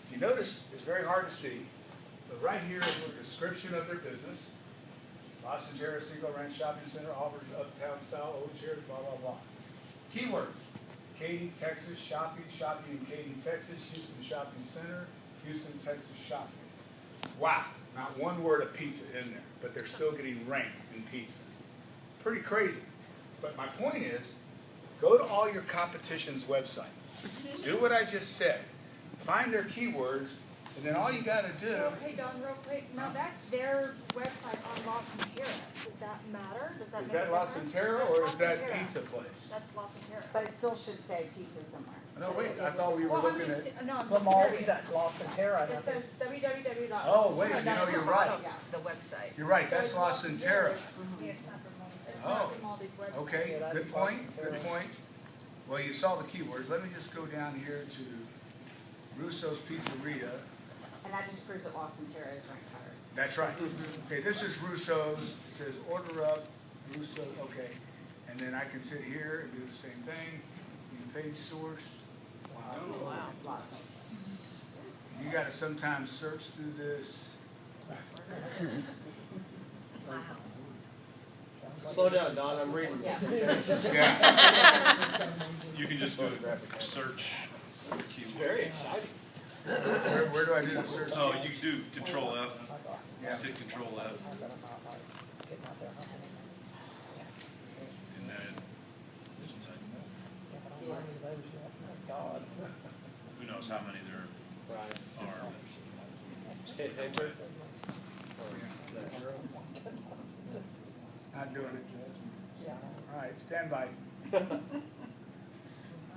If you notice, it's very hard to see, but right here is the description of their business. La Centera Cinco Ranch Shopping Center offers uptown style old chairs, blah, blah, blah. Keywords: Katy, Texas shopping, shopping in Katy, Texas, Houston Shopping Center, Houston, Texas shopping. Wow, not one word of pizza in there, but they're still getting ranked in pizza. Pretty crazy. But my point is, go to all your competition's website. Do what I just said. Find their keywords, and then all you got to do. So, hey, Don, real quick, now that's their website on La Centera. Does that matter? Does that Is make that a La difference? Centera That's or La is that Centera. pizza place? That's La Centera. But it still should say pizza somewhere. No, wait, I thought we were Well, I'm looking at. just, no, I'm Well, just I'm always curious. at La Centera. It says www. Oh, wait, you know, you're right. That's the website. You're right, So that's it's La Centera. Yeah, it's not Grimaldi's. It's Oh. not Grimaldi's website. Okay, Yeah, that's good La point, good Centera. point. Well, you saw the keywords. Let me just go down here to Russo's Pizzeria. And that just proves that La Centera is ranked higher. That's right. Okay, this is Russo's. It says order up, Russo, okay. And then I can sit here and do the same thing. View page source. Wow. Wow. You gotta sometimes search through this. Slow down, Don, I'm reading. Yeah. You can just do a search keyword. Very exciting. Where do I do the search? Oh, you can do Control F. Yeah. Just hit Control F, and then who knows how many there Right. are. Just hit enter. Not doing it. All right, stand by.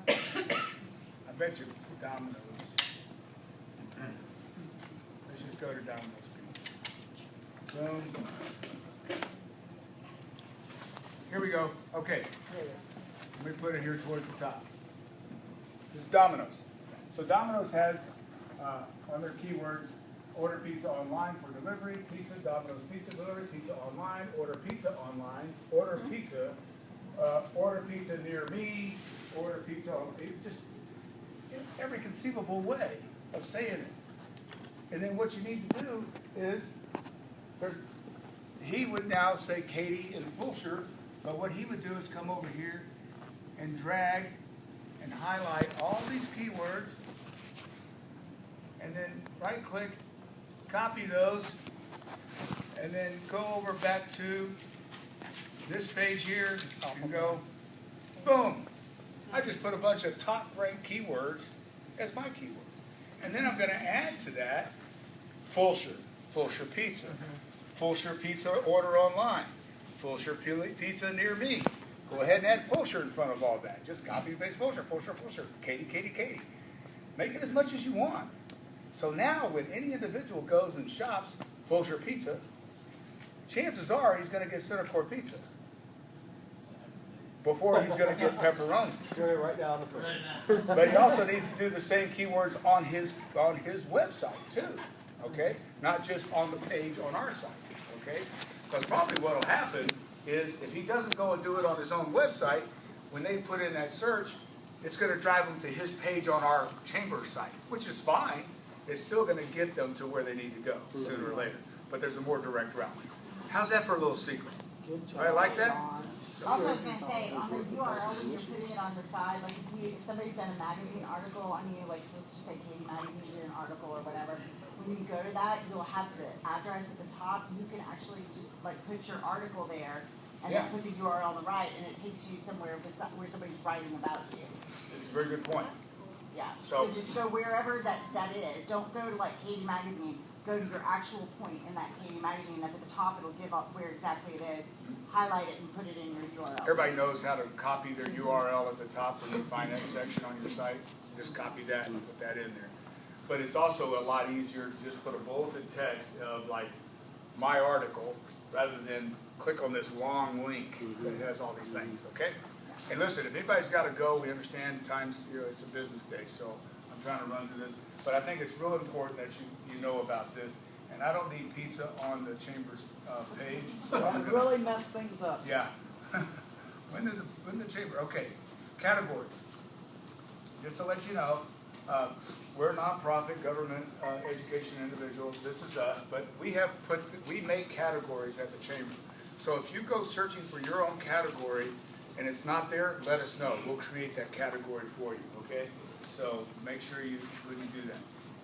I bet you Domino's. Let's just go to Domino's Pizza. Boom. Here we go. Okay. Let me put it here towards the top. This is Domino's. So Domino's has on their keywords, order pizza online for delivery, pizza, Domino's pizza delivery, pizza online, order pizza online, order pizza near me, order pizza, just in every conceivable way of saying it. And then what you need to do is, he would now say Katy and Fulshear, but what he would do is come over here and drag and highlight all these keywords, and then right click, copy those, and then go over back to this page here and go, boom. I just put a bunch of top ranked keywords as my keywords. And then I'm going to add to that Fulshear Pizza, Fulshear Pizza order online, Fulshear Pizza near me. Go ahead and add Fulshear in front of all that. Just copy and paste Fulshear, Katy, Katy, Katy. Make it as much as you want. So now when any individual goes and shops Fulshear Pizza, chances are he's going to get center core pizza before he's going to get pepperoni. Doing it right now on the phone. But he also needs to do the same keywords on his website too, okay? Not just on the page on our site, okay? Because probably what will happen is if he doesn't go and do it on his own website, when they put in that search, it's going to drive them to his page on our chamber site, which is fine. It's still going to get them to where they need to go sooner or later. But there's a more direct route. How's that for a little secret? I like that? Also, I was gonna say, on the URL, when you're putting it on the side, like if somebody's done a magazine article on you, like let's just say Katy Magazine did an article or whatever, when you go to that, you'll have the address at the top. You can actually just like put your article there and then Yeah. put the URL on the right, and it takes you somewhere where somebody's writing about you. It's a very good point. Yeah, So- so just go wherever that is. Don't go to like Katy Magazine. Go to your actual point in that Katy Magazine, and up at the top it'll give up where exactly it is. Highlight it and put it in your URL. Everybody knows how to copy their URL at the top when you find that section on your site. Just copy that and put that in there. But it's also a lot easier to just put a bulleted text of like my article rather than click on this long link that has all these things, okay? And listen, if anybody's got to go, we understand times, it's a business day, so I'm trying to run through this. But I think it's real important that you know about this. And I don't need pizza on the chamber's page. So I'm That gonna- really messed things up. Yeah. When the chamber, okay, categories. Just to let you know, we're a nonprofit, government, education individuals, this is us, but we make categories at the chamber. So if you go searching for your own category and it's not there, let us know. We'll create that category for you, okay? So make sure when you do that.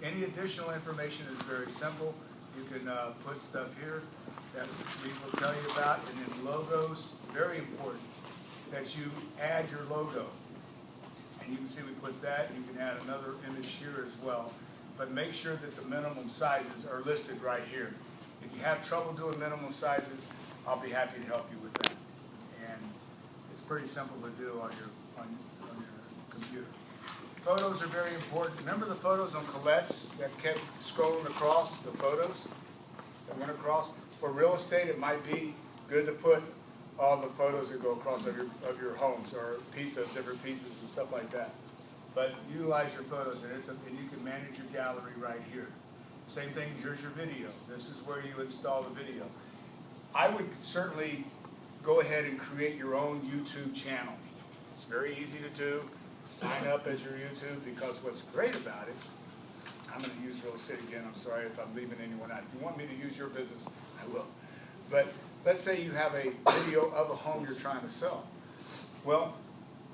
Any additional information is very simple. You can put stuff here that we will tell you about, and then logos, very important that you add your logo. And you can see we put that, you can add another image here as well. But make sure that the minimum sizes are listed right here. If you have trouble doing minimum sizes, I'll be happy to help you with that. And it's pretty simple to do on your computer. Photos are very important. Remember the photos on Colette's that kept scrolling across, the photos that went across? For real estate, it might be good to put all the photos that go across of your homes, or different pizzas and stuff like that. But utilize your photos, and you can manage your gallery right here. Same thing, here's your video. This is where you install the video. I would certainly go ahead and create your own YouTube channel. It's very easy to do. Sign up as your YouTube, because what's great about it, I'm going to use real estate again, I'm sorry if I'm leaving anyone out. If you want me to use your business, I will. But let's say you have a video of a home you're trying to sell. Well,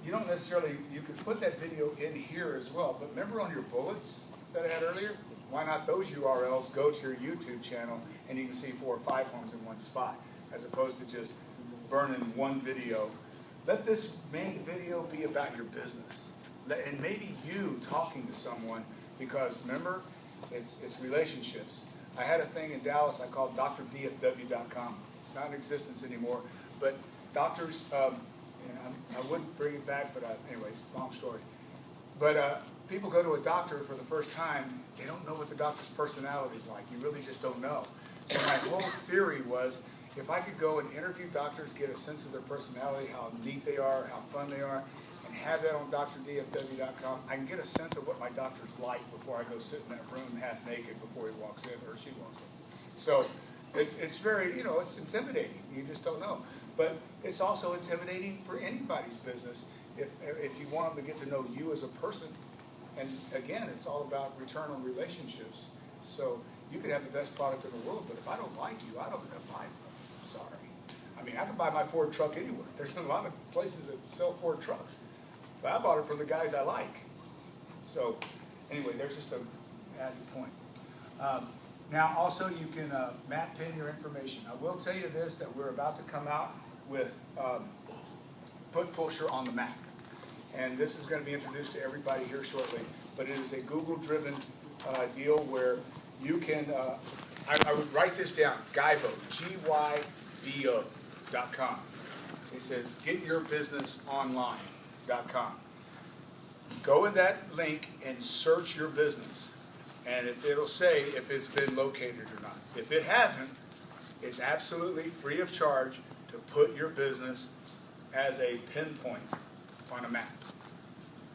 you don't necessarily, you could put that video in here as well, but remember on your bullets that I had earlier? Why not those URLs go to your YouTube channel and you can see 4 or 5 homes in one spot, as opposed to just burning one video. Let this main video be about your business. And maybe you talking to someone, because remember, it's relationships. I had a thing in Dallas I called drdfw.com. It's not in existence anymore, but doctors, and I wouldn't bring it back, but anyways, long story. But people go to a doctor for the first time, they don't know what the doctor's personality is like. You really just don't know. So my whole theory was, if I could go and interview doctors, get a sense of their personality, how neat they are, how fun they are, and have that on drdfw.com, I can get a sense of what my doctor's like before I go sit in that room half naked before he walks in or she walks in. So it's very, it's intimidating. You just don't know. But it's also intimidating for anybody's business if you want them to get to know you as a person. And again, it's all about return on relationships. So you could have the best product in the world, but if I don't like you, I don't going to buy from you. I'm sorry. I mean, I can buy my Ford truck anywhere. There's a lot of places that sell Ford trucks. But I bought it from the guys I like. So anyway, there's just an added point. Now also you can map pin your information. I will tell you this, that we're about to come out with put Fulshear on the map. And this is going to be introduced to everybody here shortly. But it is a Google-driven deal where you can, I would write this down, Guybo, Gybo.com. It says getyourbusinessonline.com. Go in that link and search your business. And it'll say if it's been located or not. If it hasn't, it's absolutely free of charge to put your business as a pinpoint on a map.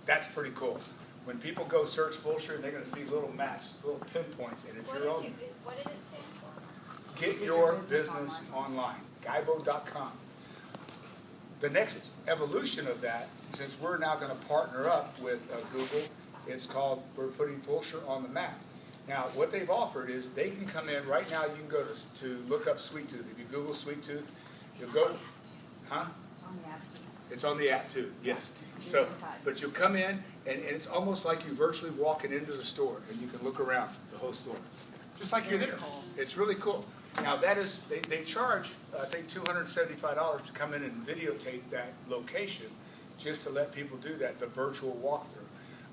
That's pretty cool. When people go search Fulshear, they're going to see little maps, little pinpoints. And if you're on, What did it stand for? get your business online, Guybo.com. The next evolution of that, since we're now going to partner up with Google, it's called, we're putting Fulshear on the map. Now, what they've offered is they can come in, right now you can go to look up Sweet Tooth. If you Google Sweet Tooth, you'll go, huh? On the app. It's on the app too, yes. So, but you'll come in, and it's almost like you're virtually walking into the store, and you can look around the whole store. Just like you're there. It's really cool. Now that is, they charge, I think, $275 to come in and videotape that location, just to let people do that, the virtual walkthrough.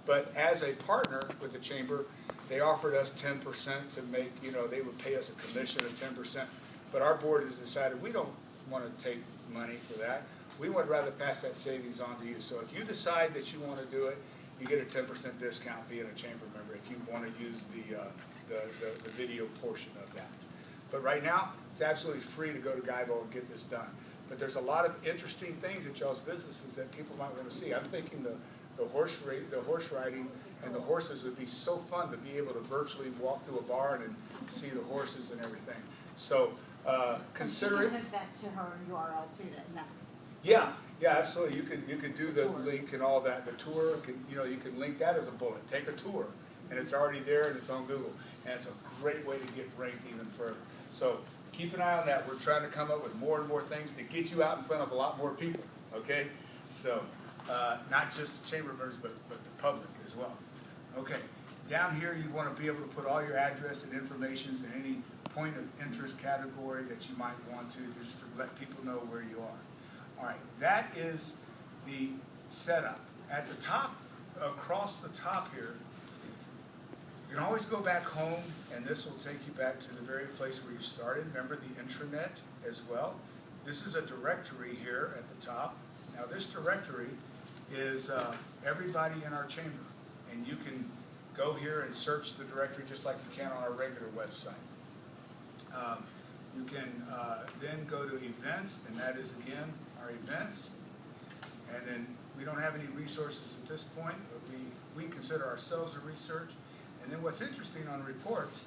But as a partner with the chamber, they offered us 10% to make, they would pay us a commission of 10%. But our board has decided we don't want to take money for that. We would rather pass that savings on to you. So if you decide that you want to do it, you get a 10% discount being a chamber member if you want to use the video portion of that. But right now, it's absolutely free to go to Guybo and get this done. But there's a lot of interesting things at y'all's businesses that people might want to see. I'm thinking the the horse riding, and the horses would be so fun to be able to virtually walk through a barn and see the horses and everything. So consider it. And she can hook that to her URL too, that, no. Yeah, absolutely. You could do the link and all that. The tour, you can link that as a bullet. Take a tour, and it's already there, and it's on Google, and it's a great way to get ranked even further. So keep an eye on that. We're trying to come up with more and more things to get you out in front of a lot more people. Okay, so not just chamber members, but the public as well. Okay, down here you want to be able to put all your address and information in any point of interest category that you might want to, just to let people know where you are. All right, that is the setup. At the top, across the top here, you can always go back home, and this will take you back to the very place where you started. Remember the intranet as well. This is a directory here at the top. Now this directory is everybody in our chamber, and you can go here and search the directory just like you can on our regular website. You can then go to events, and that is again our events. And then we don't have any resources at this point, but we consider ourselves a research. And then what's interesting on reports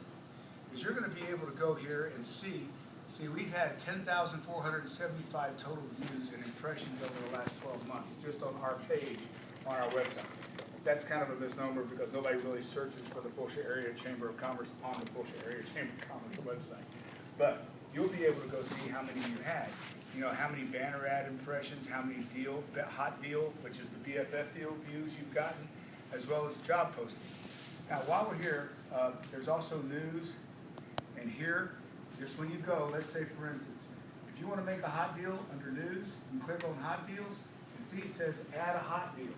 is you're going to be able to go here and see we've had 10,475 total views and impressions over the last 12 months just on our page on our website. That's kind of a misnomer because nobody really searches for the Fulshear Area Chamber of Commerce on the Fulshear Area Chamber of Commerce website. But you'll be able to go see how many you had. You know, how many banner ad impressions, how many hot deal, which is the BFF deal views you've gotten, as well as job postings. Now, while we're here, there's also news. And here, just when you go, let's say, for instance, if you want to make a hot deal under news, you click on hot deals, and see it says add a hot deal.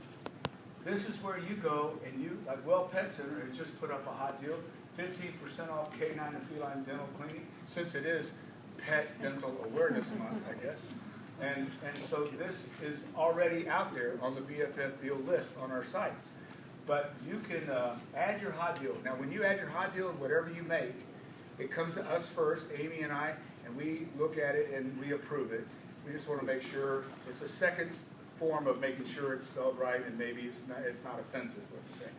This is where you go and you, like Well Pet Center has just put up a hot deal, 15% off K9 and feline dental cleaning, since it is Pet Dental Awareness Month, I guess. And so this is already out there on the BFF deal list on our site. But you can add your hot deal. Now, when you add your hot deal, whatever you make, it comes to us first, Amy and I, and we look at it and we approve it. We just want to make sure it's a second form of making sure it's spelled right and maybe it's not offensive, let's say,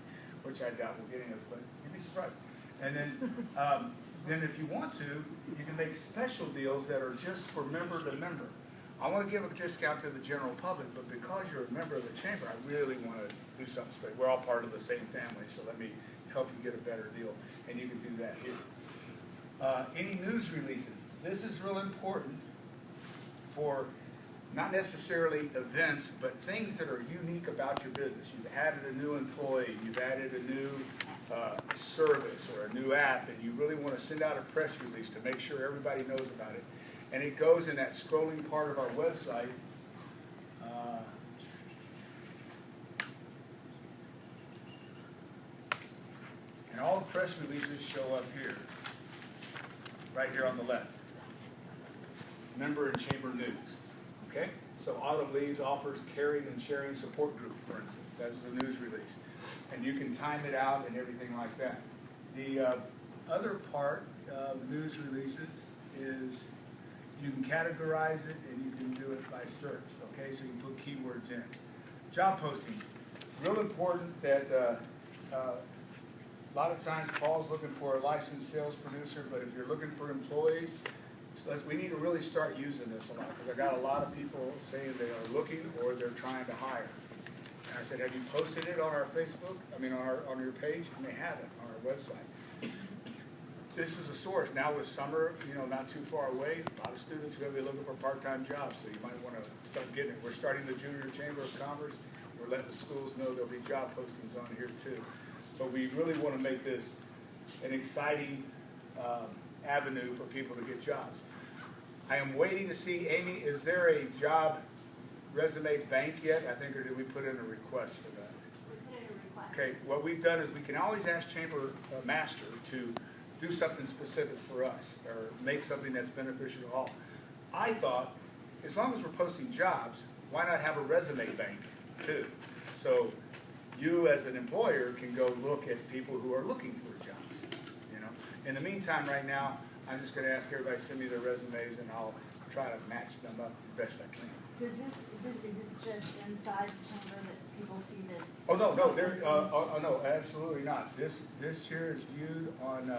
which I doubt we'll get into, but you'd be surprised. And then if you want to, you can make special deals that are just for member to member. I want to give a discount to the general public, but because you're a member of the chamber, I really want to do something special. We're all part of the same family, so let me help you get a better deal, and you can do that here. Any news releases. This is real important for not necessarily events, but things that are unique about your business. You've added a new employee, you've added a new service or a new app, and you really want to send out a press release to make sure everybody knows about it. And it goes in that scrolling part of our website. And all the press releases show up here, right here on the left. Member and chamber news. Okay? So Autumn Leaves offers caring and sharing support group, for instance. That's the news release. And you can time it out and everything like that. The other part of news releases is you can categorize it and you can do it by search. Okay? So you can put keywords in. Job postings. Real important that a lot of times Paul's looking for a licensed sales producer, but if you're looking for employees, we need to really start using this a lot because I got a lot of people saying they are looking or they're trying to hire. And I said, have you posted it on our Facebook? I mean, on your page? And they haven't on our website. This is a source. Now with summer, not too far away, a lot of students are going to be looking for part-time jobs, so you might want to start getting it. We're starting the Junior Chamber of Commerce. We're letting the schools know there'll be job postings on here too. But we really want to make this an exciting avenue for people to get jobs. I am waiting to see, Amy, is there a job resume bank yet? I think, or did we put in a request for that? We put in a request. Okay, what we've done is we can always ask Chamber Master to do something specific for us or make something that's beneficial to all. I thought, as long as we're posting jobs, why not have a resume bank too? So you as an employer can go look at people who are looking for jobs. In the meantime, right now, I'm just going to ask everybody to send me their resumes and I'll try to match them up the best I can. Is this just inside the chamber that people see this? Oh, no, absolutely not. This here is viewed on,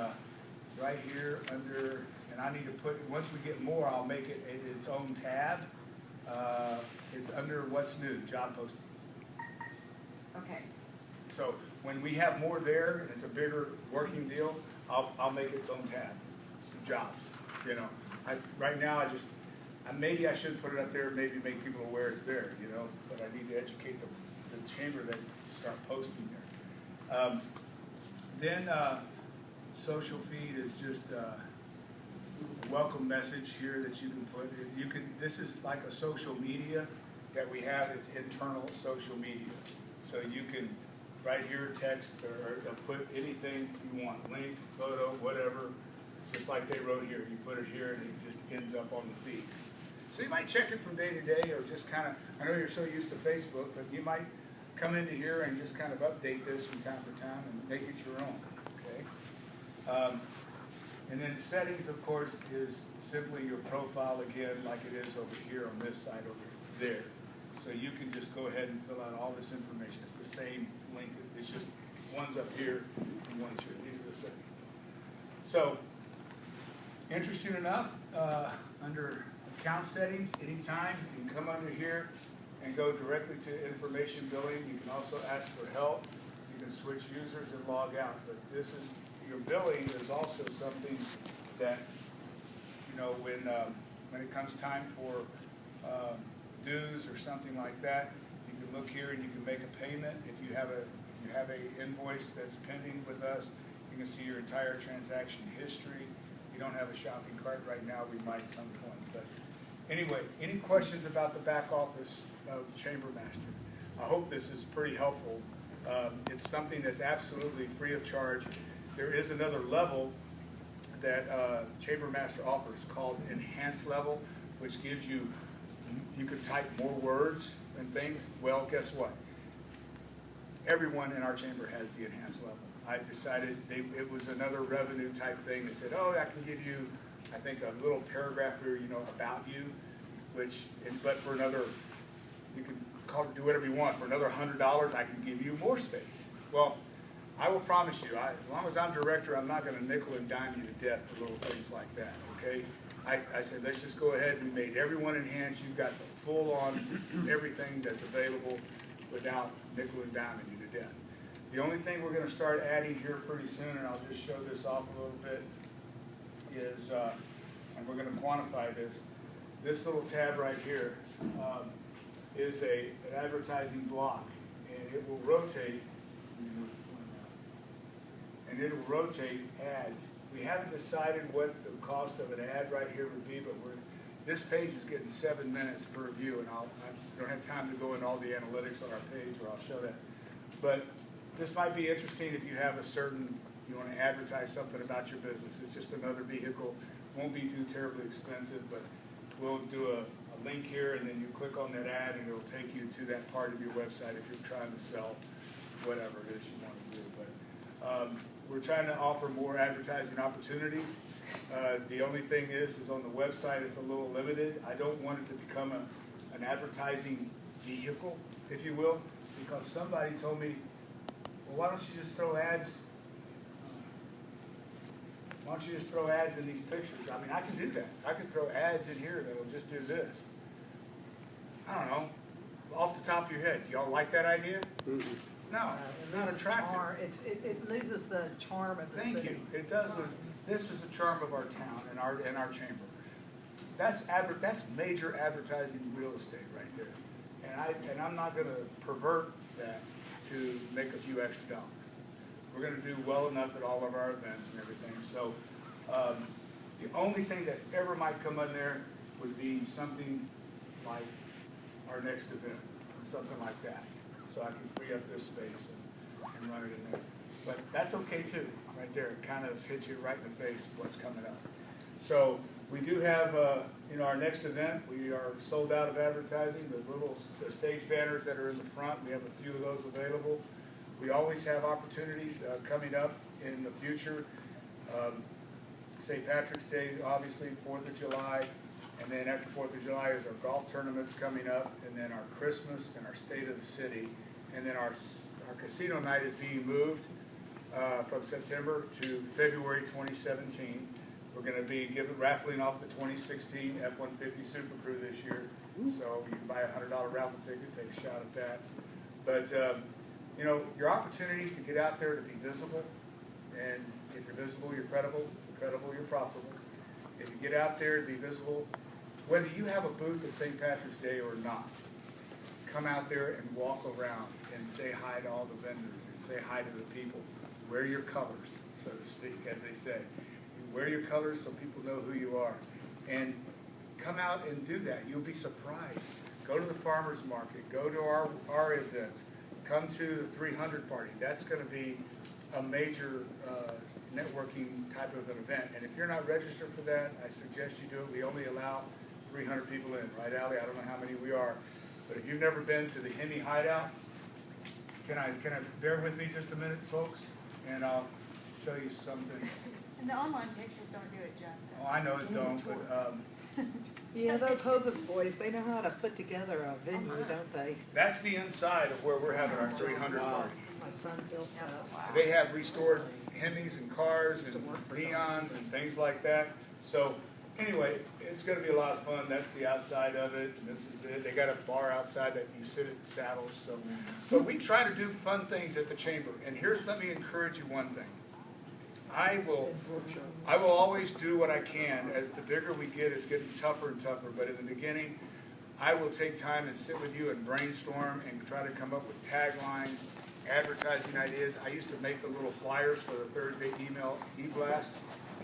right here under, and I need to put, once we get more, I'll make it its own tab. It's under what's new, job postings. Okay, So when we have more there, and it's a bigger working deal, I'll make its own tab, jobs, you know. Right now, maybe I should put it up there, maybe make people aware it's there, you know, but I need to educate the chamber that start posting there. Then social feed is just a welcome message here that you can put. This is like a social media that we have. It's internal social media. So you can, right here, text or put anything you want, link, photo, whatever, just like they wrote here. You put it here and it just ends up on the feed. So you might check it from day to day or just kind of, I know you're so used to Facebook, but you might come into here and just kind of update this from time to time and make it your own, okay? And then settings, of course, is simply your profile again, like it is over here on this side over there. So you can just go ahead and fill out all this information. It's the same link. It's just one's up here and one's here. These are the same. So, interesting enough, under account settings, anytime you can come under here and go directly to information billing. You can also ask for help. You can switch users and log out. But this is, your billing is also something that, you know, when it comes time for dues or something like that, you can look here and you can make a payment. If you have a invoice that's pending with us, you can see your entire transaction history. If you don't have a shopping cart right now, we might at some point. But anyway, any questions about the back office of Chamber Master? I hope this is pretty helpful. It's something that's absolutely free of charge. There is another level that Chamber Master offers called Enhanced Level, which gives you can type more words and things. Well, guess what? Everyone in our chamber has the Enhanced Level. I decided it was another revenue type thing. They said, oh, I can give you, I think, a little paragraph here, you know, about you, but for another, you can do whatever you want. For another $100, I can give you more space. Well, I will promise you, as long as I'm director, I'm not going to nickel and dime you to death for little things like that, okay? I said, let's just go ahead. We made everyone enhanced. You've got the full-on everything that's available without nickel and diming you to death. The only thing we're going to start adding here pretty soon, and I'll just show this off a little bit, is, and we're going to quantify this little tab right here is an advertising block, and it will rotate, ads. We haven't decided what the cost of an ad right here would be, but this page is getting 7 minutes per view, and I don't have time to go into all the analytics on our page, or I'll show that. But this might be interesting if you have you want to advertise something about your business. It's just another vehicle. Won't be too terribly expensive, but we'll do a link here, and then you click on that ad, and it'll take you to that part of your website if you're trying to sell whatever it is you want to do. But we're trying to offer more advertising opportunities. The only thing is on the website, it's a little limited. I don't want it to become an advertising vehicle, if you will, because somebody told me, well, why don't you just throw ads? Why don't you just throw ads in these pictures? I mean, I can do that. I can throw ads in here that'll just do this. I don't know. Off the top of your head, do y'all like that idea? Mm-hmm. No, it's not attractive. It loses the charm of the city. Thank you. It does. This is the charm of our town and our chamber. That's major advertising real estate right there. And I'm not going to pervert that to make a few extra dollars. We're going to do well enough at all of our events and everything. So the only thing that ever might come in there would be something like our next event, something like that. So I can free up this space and run it in there. But that's okay too, right there. It kind of hits you right in the face what's coming up. So we do have, our next event, we are sold out of advertising. The stage banners that are in the front, we have a few of those available. We always have opportunities coming up in the future. St. Patrick's Day, obviously, 4th of July, And then after 4th of July is our golf tournaments coming up, and then our Christmas and our State of the City. And then our casino night is being moved from September to February 2017. We're going to be raffling off the 2016 F-150 Super Crew this year. So you can buy a $100 raffle ticket, take a shot at that. But, you know, your opportunities to get out there to be visible, and if you're visible, you're credible, you're profitable. If you get out there to be visible, whether you have a booth at St. Patrick's Day or not, come out there and walk around and say hi to all the vendors and say hi to the people. Wear your colors, so to speak, as they say. Wear your colors so people know who you are. And come out and do that. You'll be surprised. Go to the farmer's market. Go to our events. Come to the 300 party. That's going to be a major networking type of an event. And if you're not registered for that, I suggest you do it. We only allow 300 people in, right, Allie? I don't know how many we are. But if you've never been to the Hemi Hideout, can I bear with me just a minute, folks? And I'll show you something. And the online pictures don't do it justice. Oh, I know it don't, but Yeah, those Hovis boys, they know how to put together a venue, don't they? that's the inside of where we're having our 300 party. My son built that. They have restored Hemis and cars and neons and things like that. So anyway, it's going to be a lot of fun. That's the outside of it. And this is it. They got a bar outside that you sit at saddles. So, but we try to do fun things at the chamber. And let me encourage you one thing. I will always do what I can. As the bigger we get, it's getting tougher and tougher. But in the beginning, I will take time and sit with you and brainstorm and try to come up with taglines, advertising ideas. I used to make the little flyers for the Thursday email e-blast.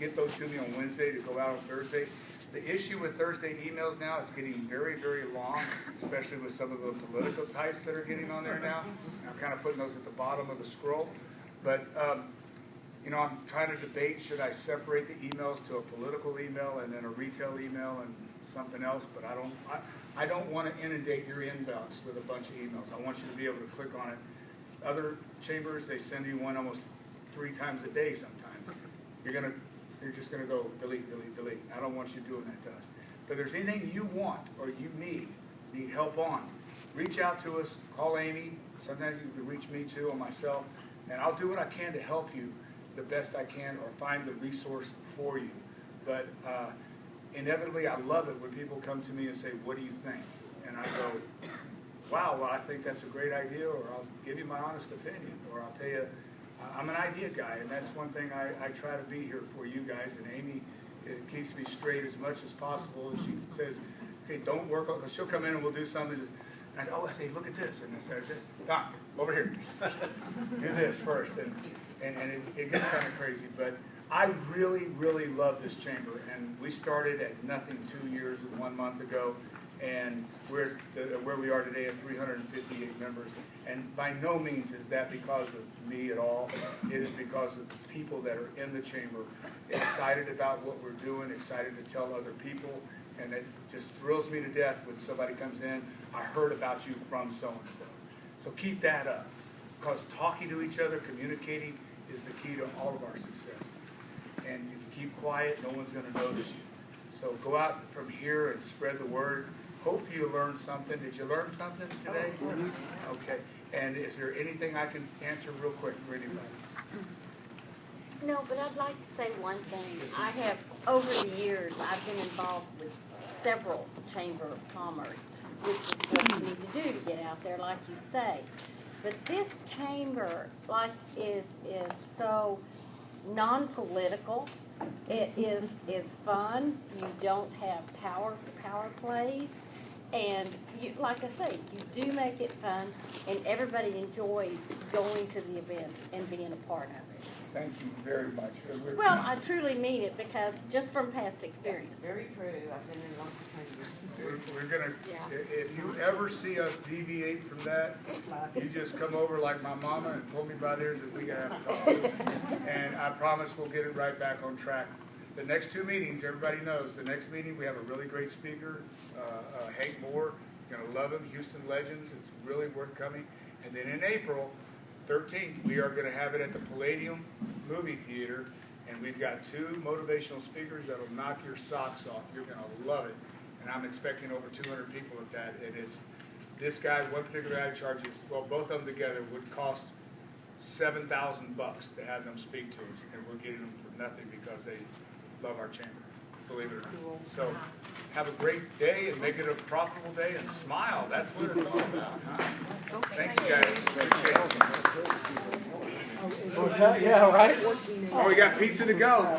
Get those to me on Wednesday to go out on Thursday. The issue with Thursday emails now is getting very, very long, especially with some of the political types that are getting on there now. I'm kind of putting those at the bottom of the scroll. But you know, I'm trying to debate, should I separate the emails to a political email and then a retail email and something else, but I don't want to inundate your inbox with a bunch of emails. I want you to be able to click on it. Other chambers, they send you one almost 3 times a day sometimes. You're just gonna go delete, delete, delete. I don't want you doing that to us. But if there's anything you want or you need help on, reach out to us, call Amy. Sometimes you can reach me too, or myself, and I'll do what I can to help you the best I can or find the resource for you. But inevitably, I love it when people come to me and say, what do you think? And I go, wow, well, I think that's a great idea, or I'll give you my honest opinion, or I'll tell you, I'm an idea guy, and that's one thing I try to be here for you guys. And Amy keeps me straight as much as possible. And she says, okay, don't work on, she'll come in and we'll do something. And I say, look at this. And I say, Don, over here. Do this first. And it gets kind of crazy. But I really, really love this chamber. And we started at nothing 2 years and 1 month ago. And we're where we are today at 358 members. And by no means is that because of me at all. It is because of the people that are in the chamber, excited about what we're doing, excited to tell other people. And it just thrills me to death when somebody comes in, I heard about you from so-and-so. So keep that up. Because talking to each other, communicating, is the key to all of our successes. And if you keep quiet, no one's going to notice you. So go out from here and spread the word. Hope you learned something. Did you learn something today? Okay. And is there anything I can answer real quick for anybody? No, but I'd like to say one thing. I have, over the years, I've been involved with several Chamber of Commerce, which is what you need to do to get out there, like you say. But this chamber, is so non-political. It is fun. You don't have power plays. And you, like I say, you do make it fun, and everybody enjoys going to the events and being a part of it. Thank you very much. Well, I truly mean it, because just from past experience. Very true, I've been in lots of chambers. We're gonna, Yeah. if you ever see us deviate from that, you just come over like my mama and pull me by the ears if we gotta have to talk. And I promise we'll get it right back on track. The next 2 meetings, everybody knows, the next meeting, we have a really great speaker, Hank Moore. You're gonna love him, Houston Legends. It's really worth coming. And then in April 13th, we are gonna have it at the Palladium Movie Theater. And we've got 2 motivational speakers that'll knock your socks off. You're gonna love it. And I'm expecting over 200 people at that, and this guy, one particular guy charges, well, both of them together would cost $7,000 to have them speak to us, and we're getting them for nothing because they love our chamber, believe it or not. So, have a great day and make it a profitable day and smile, that's what it's all about, huh? Thank you guys, appreciate it. Yeah, right? Oh, we got pizza to go.